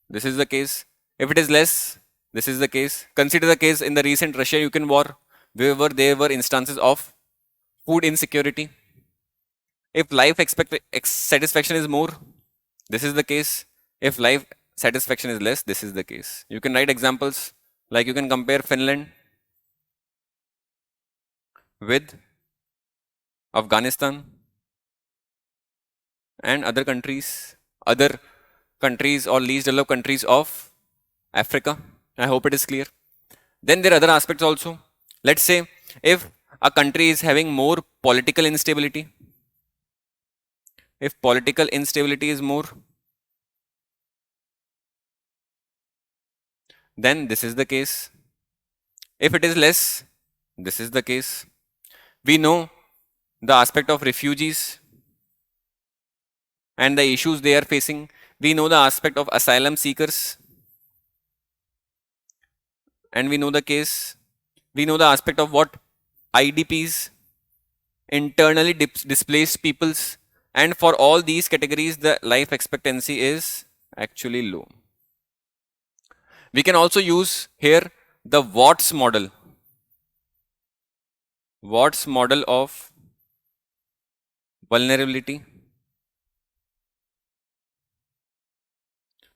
this is the case. If it is less, this is the case. Consider the case in the recent Russia-Ukraine war, wherever there were instances of food insecurity. If life satisfaction is more, this is the case. If life satisfaction is less, this is the case. You can write examples, like you can compare Finland with Afghanistan and other countries or least developed countries of Africa. I hope it is clear. Then there are other aspects also. Let's say if a country is having more political instability, if political instability is more, then this is the case. If it is less, this is the case. We know the aspect of refugees and the issues they are facing. We know the aspect of asylum seekers, and we know the case. We know the aspect of what IDPs, internally displaced peoples, and for all these categories the life expectancy is actually low. We can also use here the Watts model. Watts model of vulnerability.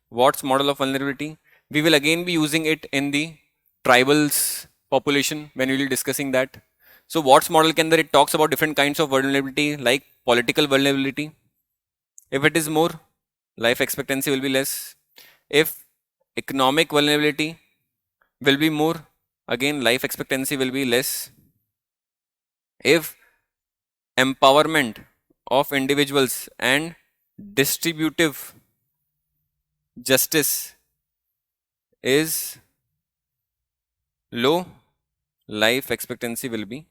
Watts model of vulnerability. We will again be using it in the tribals population when we will be discussing that. So Watts model it talks about different kinds of vulnerability, like political vulnerability. If it is more, life expectancy will be less. If economic vulnerability will be more, again life expectancy will be less. If empowerment of individuals and distributive justice is low, life expectancy will be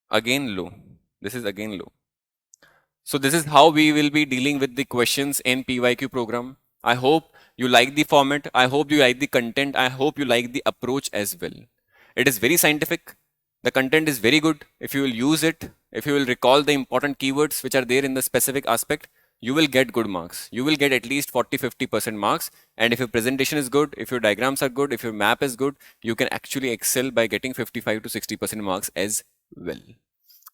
again low. This is again low. So this is how we will be dealing with the questions in PYQ program. I hope you like the format. I hope you like the content. I hope you like the approach as well. It is very scientific. The content is very good. If you will use it, if you will recall the important keywords which are there in the specific aspect, you will get good marks. You will get at least 40-50% marks. And if your presentation is good, if your diagrams are good, if your map is good, you can actually excel by getting 55-60% marks as well.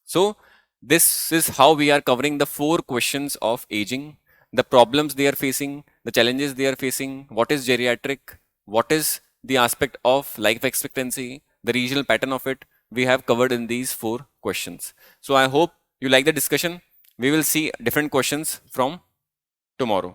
So this is how we are covering the 4 questions of aging, the problems they are facing, the challenges they are facing, what is geriatric, what is the aspect of life expectancy, the regional pattern of it, we have covered in these 4 questions. So I hope you like the discussion. We will see different questions from tomorrow.